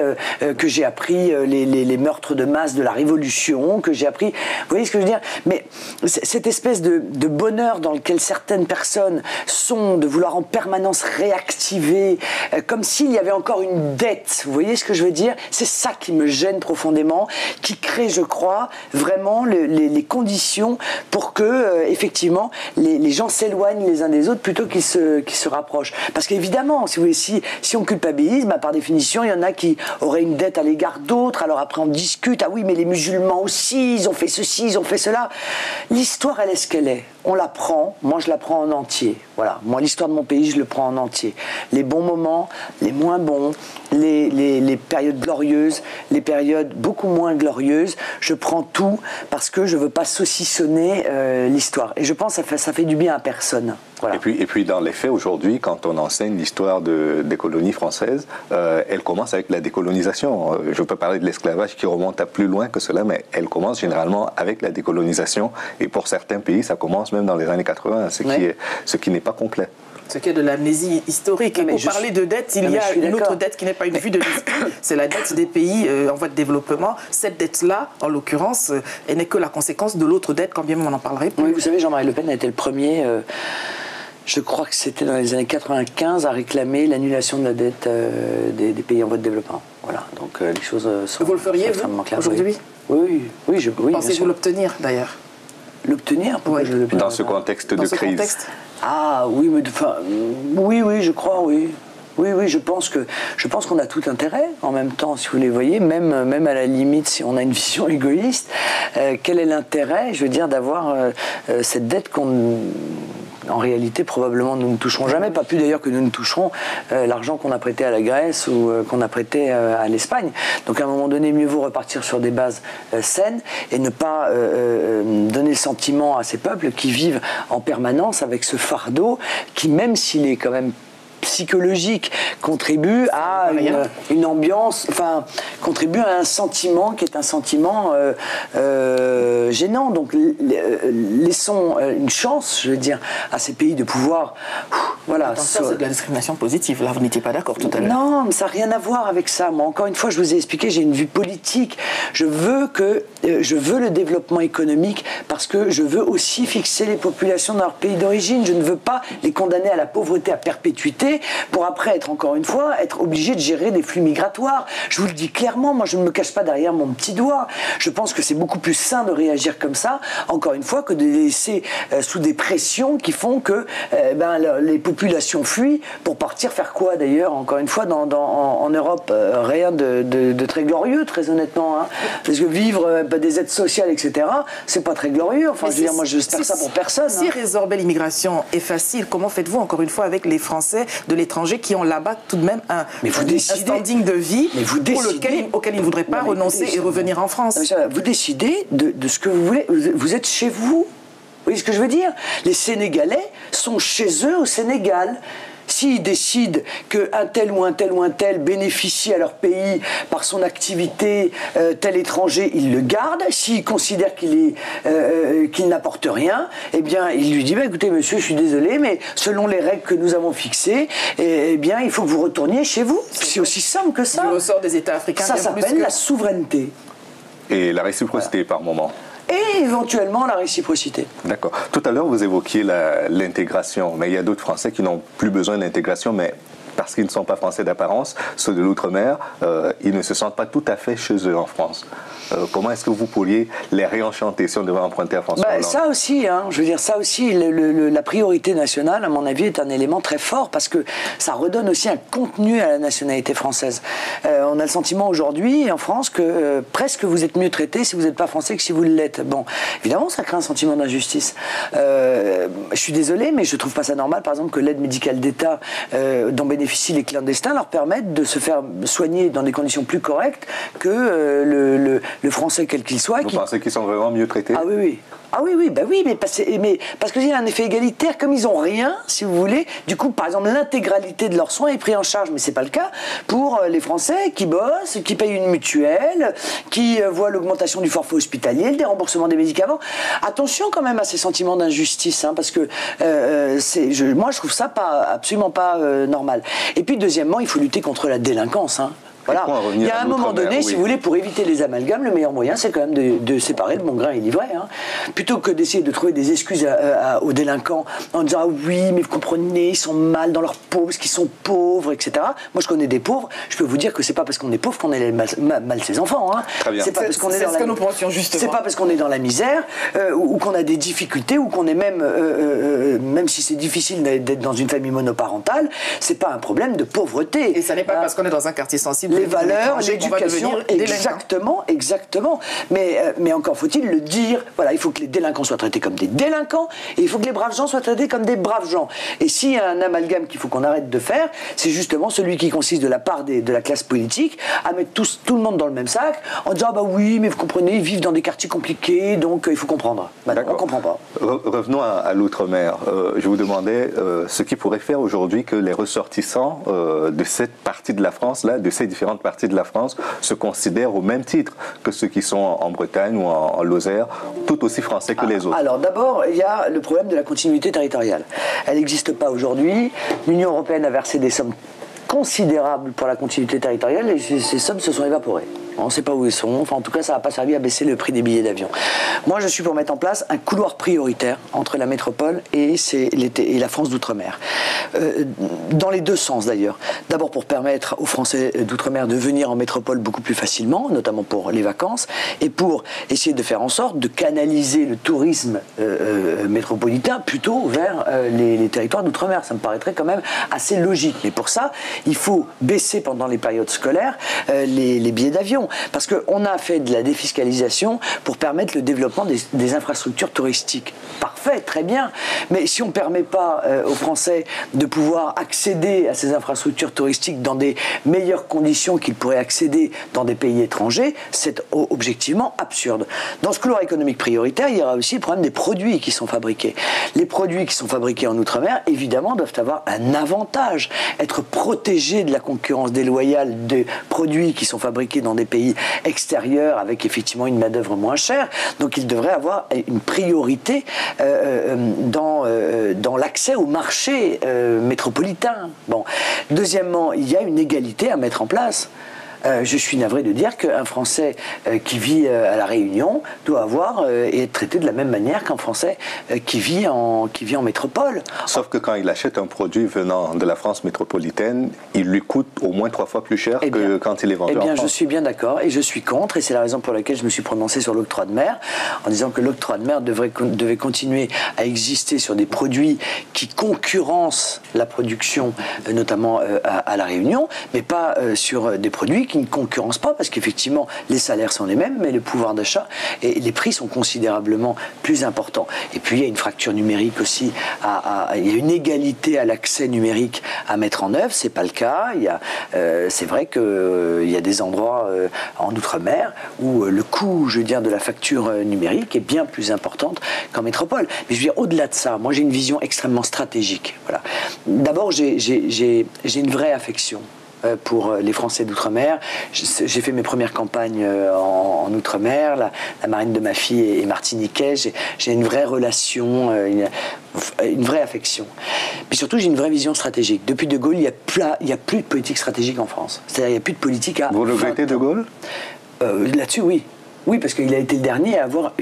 Speaker 2: que j'ai appris les meurtres de masse de la Révolution, que j'ai appris... Vous voyez ce que je veux dire? Mais cette espèce de bonheur dans lequel certaines personnes sont, de vouloir en permanence réactiver, comme s'il y avait encore une dette, vous voyez ce que je veux dire? C'est ça qui me gêne profondément, qui crée, je crois, vraiment les conditions pour que, effectivement, les gens s'éloignent les uns des autres plutôt qu'ils se rapprochent. Parce qu'évidemment, si vous voulez, si on culpabilise, par définition, il y en a qui auraient une dette à l'égard d'autres, alors après on discute, ah oui, mais les musulmans aussi, ils ont fait ceci, ils ont fait cela. L'histoire, elle est ce qu'elle est. On la prend, moi je la prends en entier. Voilà, moi l'histoire de mon pays, je le prends en entier. Les bons moments, les moins bons, les périodes glorieuses, les périodes beaucoup moins glorieuses, je prends tout parce que je ne veux pas saucissonner l'histoire. Et je pense que ça fait du bien à personne. Voilà.
Speaker 1: Et puis dans les faits, aujourd'hui, quand on enseigne l'histoire des colonies françaises, elle commence avec la décolonisation. Je peux parler de l'esclavage qui remonte à plus loin que cela, mais elle commence généralement avec la décolonisation. Et pour certains pays, ça commence même dans les années 80, ce qui n'est pas complet.
Speaker 3: Ce qui est de l'amnésie historique. Et pour parler de dette, il y a une autre dette qui n'est pas une vue de l'esprit, c'est la dette des pays en voie de développement. Cette dette-là, en l'occurrence, elle n'est que la conséquence de l'autre dette, quand bien même on en parlerait plus.
Speaker 2: Oui, vous savez, Jean-Marie Le Pen a été le premier... je crois que c'était dans les années 95 à réclamer l'annulation de la dette des pays en voie de développement. Voilà, donc les choses sont...
Speaker 3: Vous le feriez, vous, aujourd'hui?
Speaker 2: Oui.
Speaker 3: Pensez-vous l'obtenir, d'ailleurs?
Speaker 2: L'obtenir?
Speaker 1: Dans ce contexte de crise.
Speaker 2: Ah oui, mais oui, je crois, oui. Oui, je pense qu'on a tout intérêt en même temps, si vous les voyez, même à la limite, si on a une vision égoïste, quel est l'intérêt, je veux dire, d'avoir cette dette en réalité, probablement, nous ne toucherons jamais, pas plus d'ailleurs que nous ne toucherons l'argent qu'on a prêté à la Grèce ou qu'on a prêté à l'Espagne. Donc à un moment donné, mieux vaut repartir sur des bases saines et ne pas donner le sentiment à ces peuples qui vivent en permanence avec ce fardeau qui, même s'il est quand même psychologique, contribue à une ambiance, enfin, contribue à un sentiment qui est un sentiment gênant. Donc, laissons une chance, je veux dire, à ces pays de pouvoir... Voilà,
Speaker 3: ça, c'est de la discrimination positive. Là, vous n'étiez pas d'accord tout à l'heure.
Speaker 2: Non, mais ça n'a rien à voir avec ça. Moi, encore une fois, je vous ai expliqué, j'ai une vue politique. Je veux le développement économique parce que je veux aussi fixer les populations dans leur pays d'origine. Je ne veux pas les condamner à la pauvreté à perpétuité pour après être obligé de gérer des flux migratoires. Je vous le dis clairement, moi, je ne me cache pas derrière mon petit doigt. Je pense que c'est beaucoup plus sain de réagir comme ça, encore une fois, que de les laisser sous des pressions qui font que les populations fuient pour partir faire quoi d'ailleurs, encore une fois, en Europe, rien de très glorieux, très honnêtement. Hein. Parce que vivre des aides sociales, etc., c'est pas très glorieux. Enfin, je veux dire, moi, je n'espère ça pour personne.
Speaker 3: Si résorber l'immigration est facile, comment faites-vous, encore une fois, avec les Français de l'étranger qui ont là-bas tout de même un standing de vie auquel ils ne voudraient pas renoncer et revenir en France?
Speaker 2: Vous décidez de ce que vous voulez. Vous êtes chez vous. Vous voyez ce que je veux dire? Les Sénégalais sont chez eux au Sénégal. S'ils décident qu'un tel ou un tel ou un tel bénéficie à leur pays par son activité, tel étranger, ils le gardent. S'ils considèrent qu'il n'apporte rien, eh bien, il lui dit écoutez, monsieur, je suis désolé, mais selon les règles que nous avons fixées, eh bien, il faut que vous retourniez chez vous. C'est aussi simple que ça.
Speaker 3: Du ressort des États africains.
Speaker 2: Ça s'appelle la souveraineté.
Speaker 1: Et la réciprocité par moment.
Speaker 2: Et éventuellement la réciprocité.
Speaker 1: D'accord. Tout à l'heure, vous évoquiez l'intégration, mais il y a d'autres Français qui n'ont plus besoin d'intégration, mais parce qu'ils ne sont pas Français d'apparence, ceux de l'outre-mer, ils ne se sentent pas tout à fait chez eux en France. Comment est-ce que vous pourriez les réenchanter si on devait emprunter à François Hollande?
Speaker 2: Ça aussi, je veux dire, ça aussi, la priorité nationale, à mon avis, est un élément très fort parce que ça redonne aussi un contenu à la nationalité française. On a le sentiment aujourd'hui, en France, que presque vous êtes mieux traité si vous n'êtes pas français que si vous l'êtes. Bon, évidemment, ça crée un sentiment d'injustice. Je suis désolé, mais je trouve pas ça normal, par exemple, que l'aide médicale d'État dont bénéficient les clandestins leur permette de se faire soigner dans des conditions plus correctes que le français quel qu'il soit.
Speaker 1: Vous pensez qu'ils sont vraiment mieux traités?
Speaker 2: Ah oui, oui. Ah oui, oui, bah oui, mais parce qu'il y a un effet égalitaire, comme ils n'ont rien, si vous voulez, du coup, par exemple, l'intégralité de leurs soins est prise en charge, mais c'est pas le cas pour les Français qui bossent, qui payent une mutuelle, qui voient l'augmentation du forfait hospitalier, le déremboursement des médicaments. Attention quand même à ces sentiments d'injustice, parce que moi, je trouve ça absolument pas normal. Et puis, deuxièmement, il faut lutter contre la délinquance, Voilà. Il y a un moment donné, si vous voulez, pour éviter les amalgames, le meilleur moyen, c'est quand même de séparer le bon grain et l'ivraie. Plutôt que d'essayer de trouver des excuses aux délinquants en disant ah oui, mais vous comprenez, ils sont mal dans leur peau parce qu'ils sont pauvres, etc. Moi, je connais des pauvres. Je peux vous dire que c'est pas parce qu'on est pauvre qu'on élève mal ses enfants.
Speaker 1: Très bien.
Speaker 2: C'est pas parce qu'on est dans
Speaker 3: ce que nous pensions justement.
Speaker 2: C'est pas parce qu'on est dans la misère ou qu'on a des difficultés ou qu'on est même si c'est difficile d'être dans une famille monoparentale, c'est pas un problème de pauvreté.
Speaker 3: Et ça n'est pas parce qu'on est dans un quartier sensible.
Speaker 2: Les valeurs, l'éducation, exactement. Mais encore faut-il le dire. Voilà, il faut que les délinquants soient traités comme des délinquants et il faut que les braves gens soient traités comme des braves gens. Et s'il y a un amalgame qu'il faut qu'on arrête de faire, c'est justement celui qui consiste de la part de la classe politique à mettre tout le monde dans le même sac en disant ah bah oui, mais vous comprenez, ils vivent dans des quartiers compliqués, donc il faut comprendre. Non, on ne comprend pas.
Speaker 1: Revenons à l'outre-mer. Je vous demandais ce qui pourrait faire aujourd'hui que les ressortissants de cette partie de la France, là, de ces différentes parties de la France, se considèrent au même titre que ceux qui sont en Bretagne ou en Lozère, tout aussi français que les autres.
Speaker 2: Alors d'abord, il y a le problème de la continuité territoriale. Elle n'existe pas aujourd'hui. L'Union européenne a versé des sommes considérables pour la continuité territoriale et ces sommes se sont évaporées. On ne sait pas où ils sont. Enfin, en tout cas, ça n'a pas servi à baisser le prix des billets d'avion. Moi, je suis pour mettre en place un couloir prioritaire entre la métropole et la France d'outre-mer. Dans les deux sens, d'ailleurs. D'abord, pour permettre aux Français d'outre-mer de venir en métropole beaucoup plus facilement, notamment pour les vacances, et pour essayer de faire en sorte de canaliser le tourisme métropolitain plutôt vers les territoires d'outre-mer. Ça me paraîtrait quand même assez logique. Mais pour ça, il faut baisser pendant les périodes scolaires les billets d'avion. Parce qu'on a fait de la défiscalisation pour permettre le développement des infrastructures touristiques. Parfait, très bien. Mais si on ne permet pas aux Français de pouvoir accéder à ces infrastructures touristiques dans des meilleures conditions qu'ils pourraient accéder dans des pays étrangers, c'est objectivement absurde. Dans ce couloir économique prioritaire, il y aura aussi le problème des produits qui sont fabriqués. Les produits qui sont fabriqués en Outre-mer, évidemment, doivent avoir un avantage, être protégés de la concurrence déloyale des produits qui sont fabriqués dans des pays extérieurs avec effectivement une main-d'œuvre moins chère. Donc ils devraient avoir une priorité dans l'accès au marché métropolitain. Bon. Deuxièmement, il y a une égalité à mettre en place. Je suis navré de dire qu'un Français qui vit à La Réunion doit avoir et être traité de la même manière qu'un Français qui vit en métropole.
Speaker 1: Sauf que quand il achète un produit venant de la France métropolitaine, il lui coûte au moins 3 fois plus cher que quand il est vendu en France.
Speaker 2: Je suis bien d'accord et je suis contre, et c'est la raison pour laquelle je me suis prononcé sur l'octroi de mer, en disant que l'octroi de mer devait continuer à exister sur des produits qui concurrencent la production, notamment à La Réunion, mais pas sur des produits qui ne concurrencent pas, parce qu'effectivement, les salaires sont les mêmes, mais le pouvoir d'achat et les prix sont considérablement plus importants. Et puis, il y a une fracture numérique aussi, il y a une égalité à l'accès numérique à mettre en œuvre, c'est pas le cas. C'est vrai qu'il y a des endroits en Outre-mer où le coût, je veux dire, de la facture numérique est bien plus importante qu'en métropole. Mais je veux dire, au-delà de ça, moi j'ai une vision extrêmement stratégique. Voilà. D'abord, j'ai une vraie affection pour les Français d'outre-mer. J'ai fait mes premières campagnes en outre-mer. La marraine de ma fille est martiniquaise. J'ai une vraie relation, une vraie affection. Puis surtout, j'ai une vraie vision stratégique. Depuis De Gaulle, il n'y a plus de politique stratégique en France. C'est-à-dire, il n'y a plus de politique à...
Speaker 1: Vous regrettez De Gaulle ?
Speaker 2: Là-dessus, oui. Oui, parce qu'il a été le dernier à avoir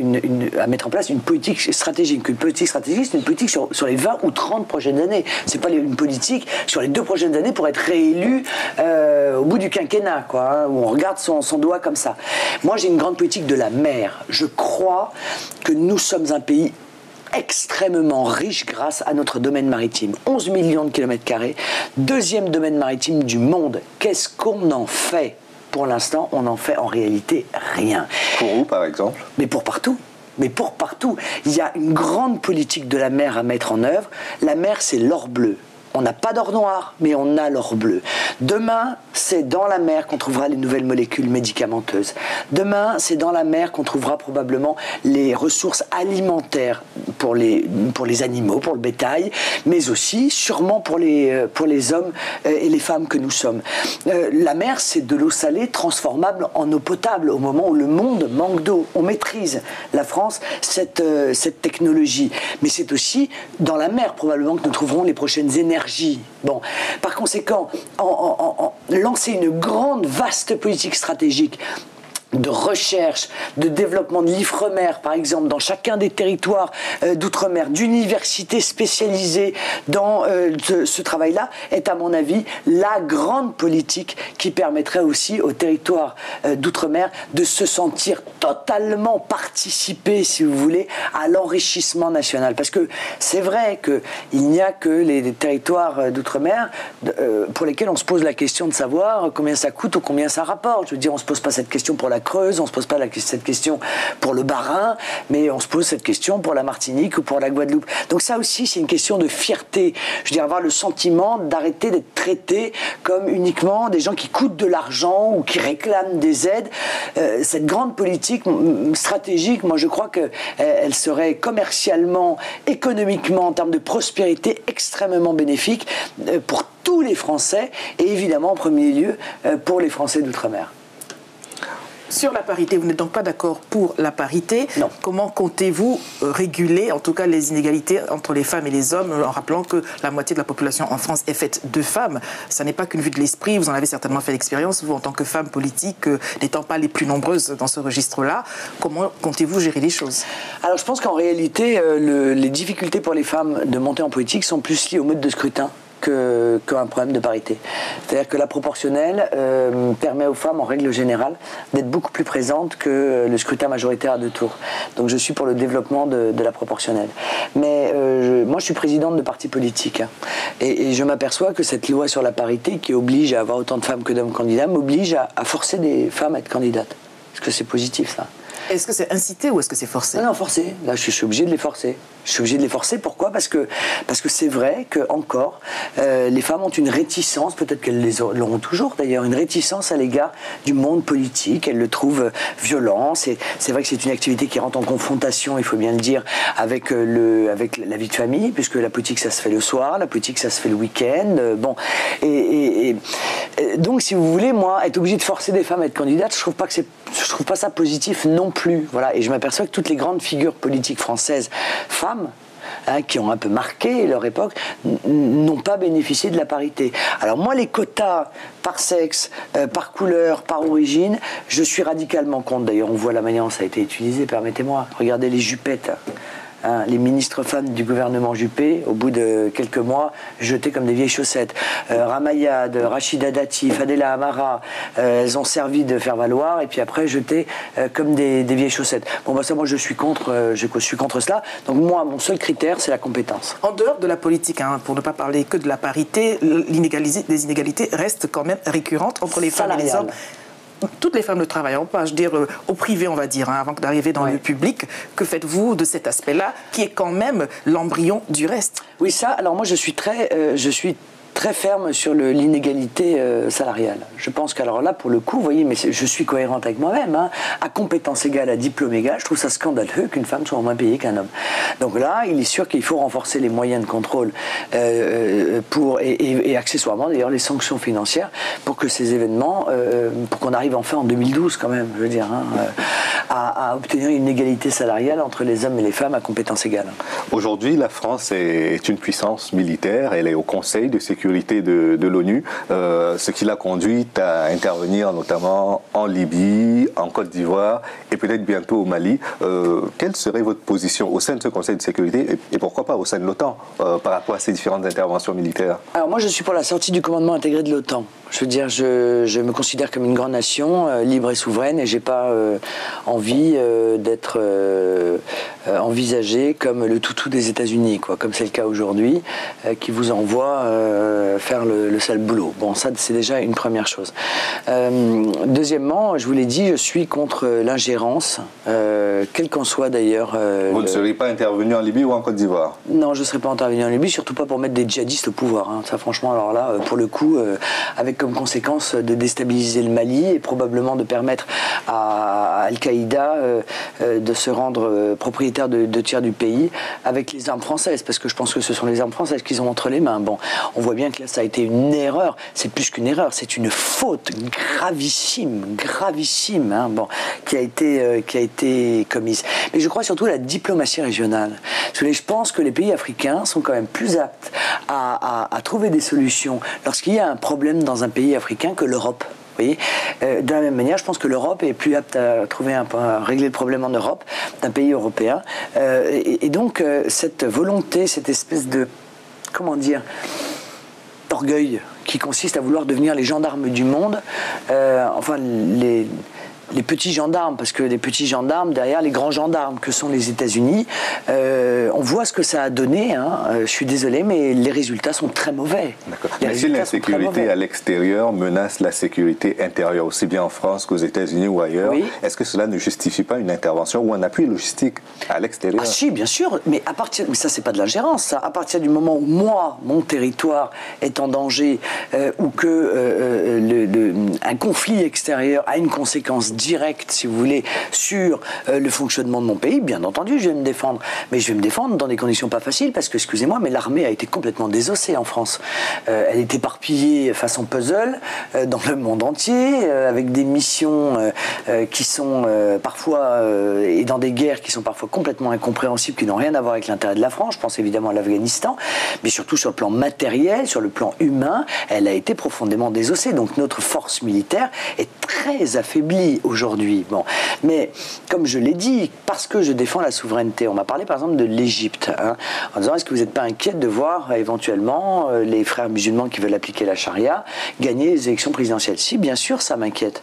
Speaker 2: à mettre en place une politique stratégique. Une politique stratégique, c'est une politique sur les 20 ou 30 prochaines années. C'est pas une politique sur les 2 prochaines années pour être réélu au bout du quinquennat, quoi, hein, où on regarde son doigt comme ça. Moi, j'ai une grande politique de la mer. Je crois que nous sommes un pays extrêmement riche grâce à notre domaine maritime. 11 millions de kilomètres carrés, 2e domaine maritime du monde. Qu'est-ce qu'on en fait ? Pour l'instant, on n'en fait en réalité rien.
Speaker 1: Pour où, par exemple ?
Speaker 2: Mais pour partout. Mais pour partout. Il y a une grande politique de la mer à mettre en œuvre. La mer, c'est l'or bleu. On n'a pas d'or noir, mais on a l'or bleu. Demain, c'est dans la mer qu'on trouvera les nouvelles molécules médicamenteuses. Demain, c'est dans la mer qu'on trouvera probablement les ressources alimentaires pour les animaux, pour le bétail, mais aussi, sûrement, pour les hommes et les femmes que nous sommes. La mer, c'est de l'eau salée transformable en eau potable au moment où le monde manque d'eau. On maîtrise, la France, cette technologie. Mais c'est aussi dans la mer, probablement, que nous trouverons les prochaines énergies. Bon, par conséquent, lancer une grande, vaste politique stratégique de recherche, de développement de l'Ifremer, par exemple, dans chacun des territoires d'outre-mer, d'universités spécialisées dans ce travail-là, est à mon avis la grande politique qui permettrait aussi aux territoires d'outre-mer de se sentir totalement participer, si vous voulez, à l'enrichissement national. Parce que c'est vrai qu'il n'y a que les territoires d'outre-mer pour lesquels on se pose la question de savoir combien ça coûte ou combien ça rapporte. Je veux dire, on ne se pose pas cette question pour la Creuse, on ne se pose pas cette question pour le Bas-Rhin, mais on se pose cette question pour la Martinique ou pour la Guadeloupe. Donc ça aussi, c'est une question de fierté. Je veux dire, avoir le sentiment d'arrêter d'être traité comme uniquement des gens qui coûtent de l'argent ou qui réclament des aides. Cette grande politique stratégique, moi je crois qu'elle serait commercialement, économiquement, en termes de prospérité, extrêmement bénéfique pour tous les Français et évidemment en premier lieu pour les Français d'outre-mer.
Speaker 3: Sur la parité, vous n'êtes donc pas d'accord pour la parité.
Speaker 2: Non.
Speaker 3: Comment comptez-vous réguler, en tout cas, les inégalités entre les femmes et les hommes, en rappelant que la moitié de la population en France est faite de femmes? Ça n'est pas qu'une vue de l'esprit, vous en avez certainement fait l'expérience, vous, en tant que femme politique, n'étant pas les plus nombreuses dans ce registre-là. Comment comptez-vous gérer les choses?
Speaker 2: Alors, je pense qu'en réalité, les difficultés pour les femmes de monter en politique sont plus liées au mode de scrutin qu'un problème de parité. C'est-à-dire que la proportionnelle permet aux femmes, en règle générale, d'être beaucoup plus présentes que le scrutin majoritaire à 2 tours. Donc je suis pour le développement de la proportionnelle. Mais moi, je suis présidente de parti politique. Hein, et je m'aperçois que cette loi sur la parité, qui oblige à avoir autant de femmes que d'hommes candidats, m'oblige à forcer des femmes à être candidates. Est-ce que c'est positif, ça?
Speaker 3: Est-ce que c'est incité ou est-ce que c'est forcé?
Speaker 2: Non, forcé. Là, je suis obligé de les forcer. Je suis obligé de les forcer. Pourquoi ? Parce que c'est vrai que encore, les femmes ont une réticence, peut-être qu'elles l'auront toujours d'ailleurs, une réticence à l'égard du monde politique. Elles le trouvent violent. C'est vrai que c'est une activité qui rentre en confrontation, il faut bien le dire, avec la vie de famille, puisque la politique, ça se fait le soir, la politique, ça se fait le week-end. Bon, et donc, si vous voulez, moi, être obligé de forcer des femmes à être candidates, je trouve pas ça positif non plus. Voilà. Et je m'aperçois que toutes les grandes figures politiques françaises, femmes, qui ont un peu marqué leur époque, n'ont pas bénéficié de la parité. Alors moi, les quotas par sexe, par couleur, par origine, je suis radicalement contre. D'ailleurs, on voit la manière dont ça a été utilisé, permettez-moi. Regardez les jupettes. Hein, les ministres femmes du gouvernement Juppé, au bout de quelques mois, jetées comme des vieilles chaussettes. Ramayad, Rachida Dati, Fadela Amara, elles ont servi de faire valoir et puis après jetées comme des vieilles chaussettes. Bon, bah ça, moi, je suis contre cela. Donc moi, mon seul critère, c'est la compétence.
Speaker 3: En dehors de la politique, hein, pour ne pas parler que de la parité, les inégalités restent quand même récurrentes entre les femmes et les hommes. toutes les femmes ne travailleront pas, je veux dire, au privé, on va dire, hein, avant d'arriver dans le public. Que faites-vous de cet aspect-là, qui est quand même l'embryon du reste?
Speaker 2: Oui, ça, alors moi je suis très ferme sur l'inégalité salariale. Je pense qu'alors là, pour le coup, vous voyez, mais je suis cohérente avec moi-même, hein, à compétence égale, à diplôme égal, je trouve ça scandaleux qu'une femme soit moins payée qu'un homme. Donc là, il est sûr qu'il faut renforcer les moyens de contrôle et accessoirement, d'ailleurs, les sanctions financières pour que ces événements, pour qu'on arrive enfin en 2012 quand même, je veux dire, hein, à obtenir une égalité salariale entre les hommes et les femmes à compétence égale.
Speaker 1: Aujourd'hui, la France est une puissance militaire, elle est au Conseil de sécurité de l'ONU, ce qui l'a conduite à intervenir notamment en Libye, en Côte d'Ivoire et peut-être bientôt au Mali. Quelle serait votre position au sein de ce Conseil de sécurité et pourquoi pas au sein de l'OTAN par rapport à ces différentes interventions militaires?
Speaker 2: Alors moi je suis pour la sortie du commandement intégré de l'OTAN. Je veux dire, je me considère comme une grande nation, libre et souveraine, et j'ai pas envie d'être envisagé comme le toutou des États-Unis, quoi, comme c'est le cas aujourd'hui, qui vous envoie faire le sale boulot. Bon, ça c'est déjà une première chose. Deuxièmement, je vous l'ai dit, je suis contre l'ingérence, quel qu'en soit d'ailleurs.
Speaker 1: Vous ne seriez pas intervenu en Libye ou en Côte d'Ivoire?
Speaker 2: Non, je ne serais pas intervenu en Libye, surtout pas pour mettre des djihadistes au pouvoir. Hein. Ça, franchement, alors là, pour le coup, avec comme conséquence de déstabiliser le Mali et probablement de permettre à Al-Qaïda de se rendre propriétaire de 2 tiers du pays avec les armes françaises, parce que je pense que ce sont les armes françaises qu'ils ont entre les mains. Bon, on voit bien que là, ça a été une erreur. C'est plus qu'une erreur, c'est une faute gravissime, hein, bon, qui a été commise. Mais je crois surtout à la diplomatie régionale. Je pense que les pays africains sont quand même plus aptes à trouver des solutions lorsqu'il y a un problème dans un pays africain que l'Europe. Vous voyez, de la même manière, je pense que l'Europe est plus apte à régler le problème en Europe d'un pays européen. Et donc, cette volonté, cette espèce de, comment dire, d'orgueil qui consiste à vouloir devenir les gendarmes du monde, enfin, les petits gendarmes, parce que les petits gendarmes, derrière les grands gendarmes que sont les États-Unis, on voit ce que ça a donné. Hein. Je suis désolé, mais les résultats sont très mauvais.
Speaker 1: Mais si l'insécurité à l'extérieur menace la sécurité intérieure, aussi bien en France qu'aux États-Unis ou ailleurs, oui. Est-ce que cela ne justifie pas une intervention ou un appui logistique à l'extérieur?
Speaker 2: Ah si, bien sûr, mais ça c'est pas de l'ingérence. Ça. À partir du moment où moi, mon territoire est en danger ou que un conflit extérieur a une conséquence directe, si vous voulez, sur le fonctionnement de mon pays, bien entendu, je vais me défendre. Mais je vais me défendre dans des conditions pas faciles, parce que, excusez-moi, mais l'armée a été complètement désossée en France. Elle est éparpillée façon puzzle dans le monde entier, avec des missions qui sont parfois, et dans des guerres qui sont parfois complètement incompréhensibles, qui n'ont rien à voir avec l'intérêt de la France. Je pense évidemment à l'Afghanistan, mais surtout sur le plan matériel, sur le plan humain, elle a été profondément désossée. Donc notre force militaire est très affaiblie aujourd'hui. Bon. Mais comme je l'ai dit, parce que je défends la souveraineté, on m'a parlé par exemple de l'Égypte, hein, en disant est-ce que vous n'êtes pas inquiète de voir éventuellement les frères musulmans qui veulent appliquer la charia gagner les élections présidentielles? Si, bien sûr, ça m'inquiète.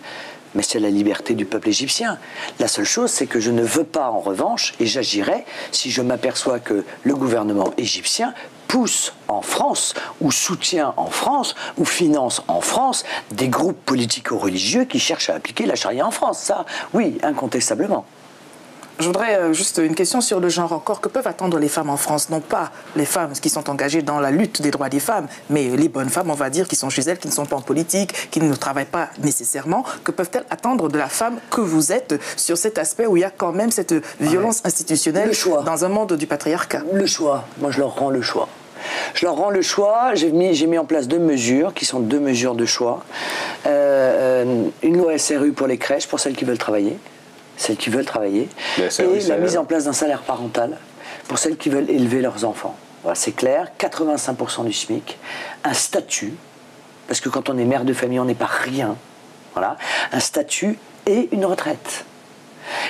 Speaker 2: Mais c'est la liberté du peuple égyptien. La seule chose, c'est que je ne veux pas, en revanche, et j'agirai si je m'aperçois que le gouvernement égyptien pousse en France, ou soutient en France, ou finance en France des groupes politico-religieux qui cherchent à appliquer la charia en France. Ça, oui, incontestablement.
Speaker 3: Je voudrais juste une question sur le genre encore. Que peuvent attendre les femmes en France? Non pas les femmes qui sont engagées dans la lutte des droits des femmes, mais les bonnes femmes, on va dire, qui sont chez elles, qui ne sont pas en politique, qui ne travaillent pas nécessairement. Que peuvent-elles attendre de la femme que vous êtes sur cet aspect où il y a quand même cette violence institutionnelle dans un monde du patriarcat? Le choix.
Speaker 2: Moi, je leur rends le choix. Je leur rends le choix. J'ai mis en place 2 mesures qui sont 2 mesures de choix. Une loi SRU pour les crèches, pour celles qui veulent travailler. Et la mise en place d'un salaire parental pour celles qui veulent élever leurs enfants. Voilà, c'est clair, 85% du SMIC, un statut, parce que quand on est mère de famille, on n'est pas rien. Voilà, un statut et une retraite.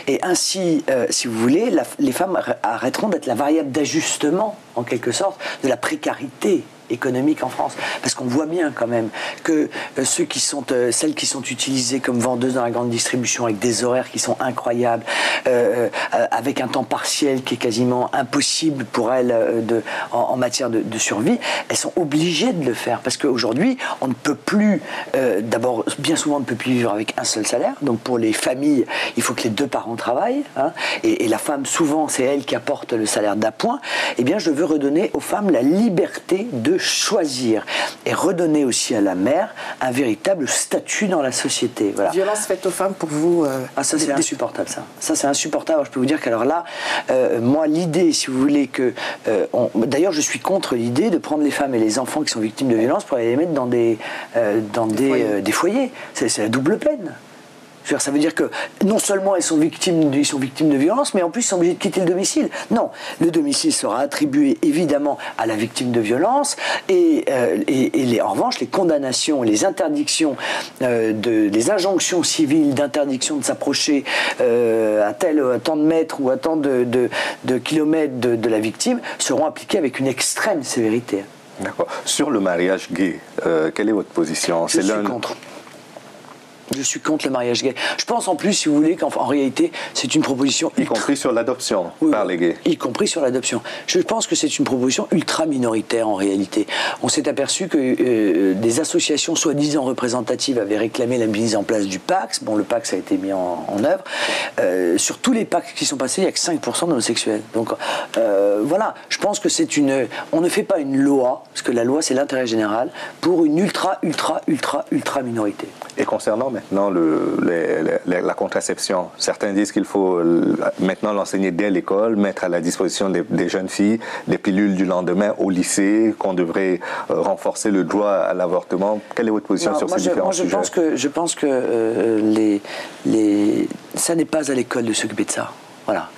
Speaker 2: Et ainsi, si vous voulez, les femmes arrêteront d'être la variable d'ajustement, en quelque sorte, de la précarité économique en France. Parce qu'on voit bien quand même que celles qui sont utilisées comme vendeuses dans la grande distribution avec des horaires qui sont incroyables, avec un temps partiel qui est quasiment impossible pour elles en matière de survie, elles sont obligées de le faire. Parce qu'aujourd'hui, on ne peut plus, d'abord, bien souvent, on ne peut plus vivre avec un seul salaire. Donc pour les familles, il faut que les deux parents travaillent. Hein, et la femme, souvent, c'est elle qui apporte le salaire d'appoint. Eh bien, je veux redonner aux femmes la liberté de choisir. Et redonner aussi à la mère un véritable statut dans la société. Voilà.
Speaker 3: Violence faite aux femmes, pour vous...
Speaker 2: ça, c'est insupportable, ça. Ça, c'est insupportable. Alors, je peux vous dire qu'alors là, moi, l'idée, si vous voulez, que... D'ailleurs, je suis contre l'idée de prendre les femmes et les enfants qui sont victimes de violences pour aller les mettre dans des foyers. C'est la double peine. Ça veut dire que non seulement ils sont victimes de violences, mais en plus ils sont obligés de quitter le domicile. Non, le domicile sera attribué évidemment à la victime de violence et en revanche les condamnations, les interdictions, les injonctions civiles d'interdiction de s'approcher à tant de mètres ou à tant de kilomètres de la victime seront appliquées avec une extrême sévérité.
Speaker 1: D'accord. Sur le mariage gay, quelle est votre position?
Speaker 2: Je suis contre. Je suis contre le mariage gay. Je pense en plus, si vous voulez, qu'en réalité, c'est une proposition...
Speaker 1: Y compris sur l'adoption par les gays.
Speaker 2: Y compris sur l'adoption. Je pense que c'est une proposition ultra minoritaire en réalité. On s'est aperçu que des associations soi-disant représentatives avaient réclamé la mise en place du Pacs. Bon, le Pacs a été mis en œuvre. Sur tous les Pacs qui sont passés, il n'y a que 5% d'homosexuels. Donc voilà, je pense que c'est une... On ne fait pas une loi, parce que la loi c'est l'intérêt général, pour une ultra minorité.
Speaker 1: Et concernant maintenant la contraception, certains disent qu'il faut maintenant l'enseigner dès l'école, mettre à la disposition des jeunes filles des pilules du lendemain au lycée, qu'on devrait renforcer le droit à l'avortement. Quelle est votre position sur ces différents sujets?
Speaker 2: Je pense que ça n'est pas à l'école de s'occuper de ça. Voilà.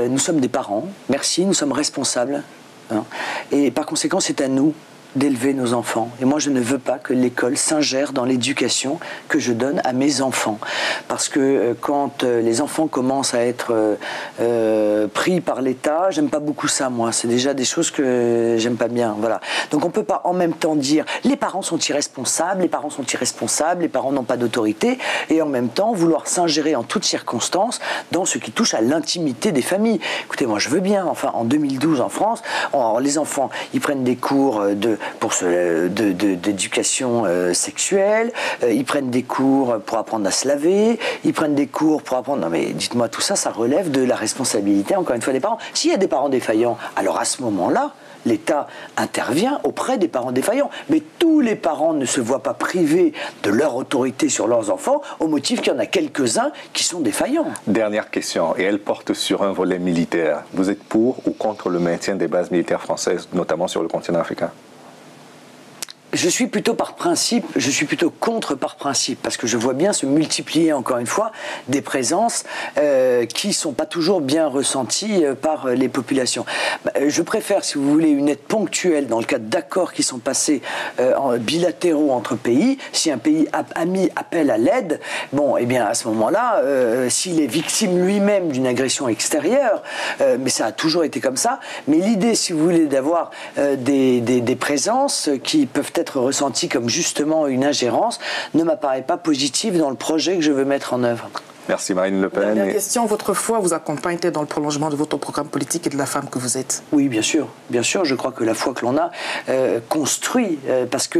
Speaker 2: Nous sommes des parents, merci, nous sommes responsables. Hein, et par conséquent, c'est à nous d'élever nos enfants. Et moi, je ne veux pas que l'école s'ingère dans l'éducation que je donne à mes enfants. Parce que quand les enfants commencent à être pris par l'État, j'aime pas beaucoup ça, moi. C'est déjà des choses que j'aime pas bien. Voilà. Donc on peut pas en même temps dire les parents sont irresponsables, les parents n'ont pas d'autorité, et en même temps vouloir s'ingérer en toutes circonstances dans ce qui touche à l'intimité des familles. Écoutez, moi je veux bien, enfin en 2012 en France, les enfants, ils prennent des cours d'éducation sexuelle, ils prennent des cours pour apprendre à se laver, ils prennent des cours pour apprendre... Non mais dites-moi, tout ça, ça relève de la responsabilité, encore une fois, des parents. S'il y a des parents défaillants, alors à ce moment-là, l'État intervient auprès des parents défaillants. Mais tous les parents ne se voient pas privés de leur autorité sur leurs enfants au motif qu'il y en a quelques-uns qui sont défaillants.
Speaker 1: Dernière question, et elle porte sur un volet militaire. Vous êtes pour ou contre le maintien des bases militaires françaises, notamment sur le continent africain?
Speaker 2: Je suis plutôt contre par principe, parce que je vois bien se multiplier, encore une fois, des présences qui ne sont pas toujours bien ressenties par les populations. Je préfère, si vous voulez, une aide ponctuelle dans le cadre d'accords qui sont passés bilatéraux entre pays. Si un pays ami appelle à l'aide, bon, eh bien, à ce moment-là, s'il est victime lui-même d'une agression extérieure, mais ça a toujours été comme ça, mais l'idée, si vous voulez, d'avoir des présences qui peuvent être ressentie comme justement une ingérence ne m'apparaît pas positive dans le projet que je veux mettre en œuvre.
Speaker 1: Merci Marine Le Pen.
Speaker 3: Dernière question, votre foi vous accompagne dans le prolongement de votre programme politique et de la femme que vous êtes?
Speaker 2: Oui, bien sûr. Bien sûr, je crois que la foi que l'on a construit, parce que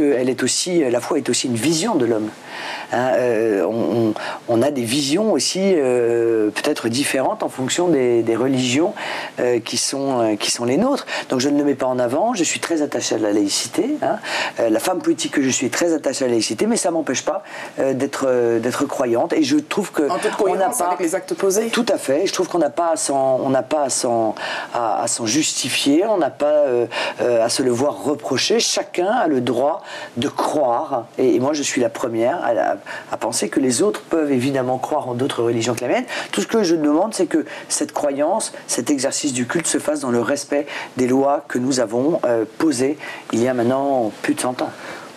Speaker 2: la foi est aussi une vision de l'homme. Hein, on a des visions aussi peut-être différentes en fonction des religions qui sont les nôtres. Donc je ne le mets pas en avant, je suis très attaché à la laïcité. Hein. La femme politique que je suis est très attachée à la laïcité, mais ça ne m'empêche pas d'être croyante. Et je trouve que...
Speaker 3: On n'a pas avec les actes posés.
Speaker 2: Tout à fait. Je trouve qu'on n'a pas à s'en justifier. On n'a pas à se le voir reprocher. Chacun a le droit de croire. Et moi, je suis la première à penser que les autres peuvent évidemment croire en d'autres religions que la mienne. Tout ce que je demande, c'est que cette croyance, cet exercice du culte se fasse dans le respect des lois que nous avons posées il y a maintenant plus de 100 ans.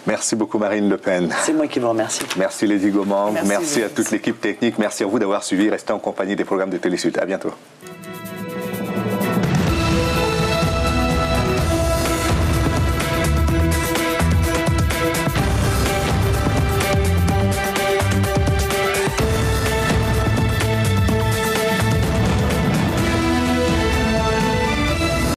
Speaker 1: Merci beaucoup Marine Le Pen.
Speaker 2: C'est moi qui vous remercie.
Speaker 1: Merci Lady Gaumont, merci à toute l'équipe technique, merci à vous d'avoir suivi, restez en compagnie des programmes de Télé Sud. À bientôt.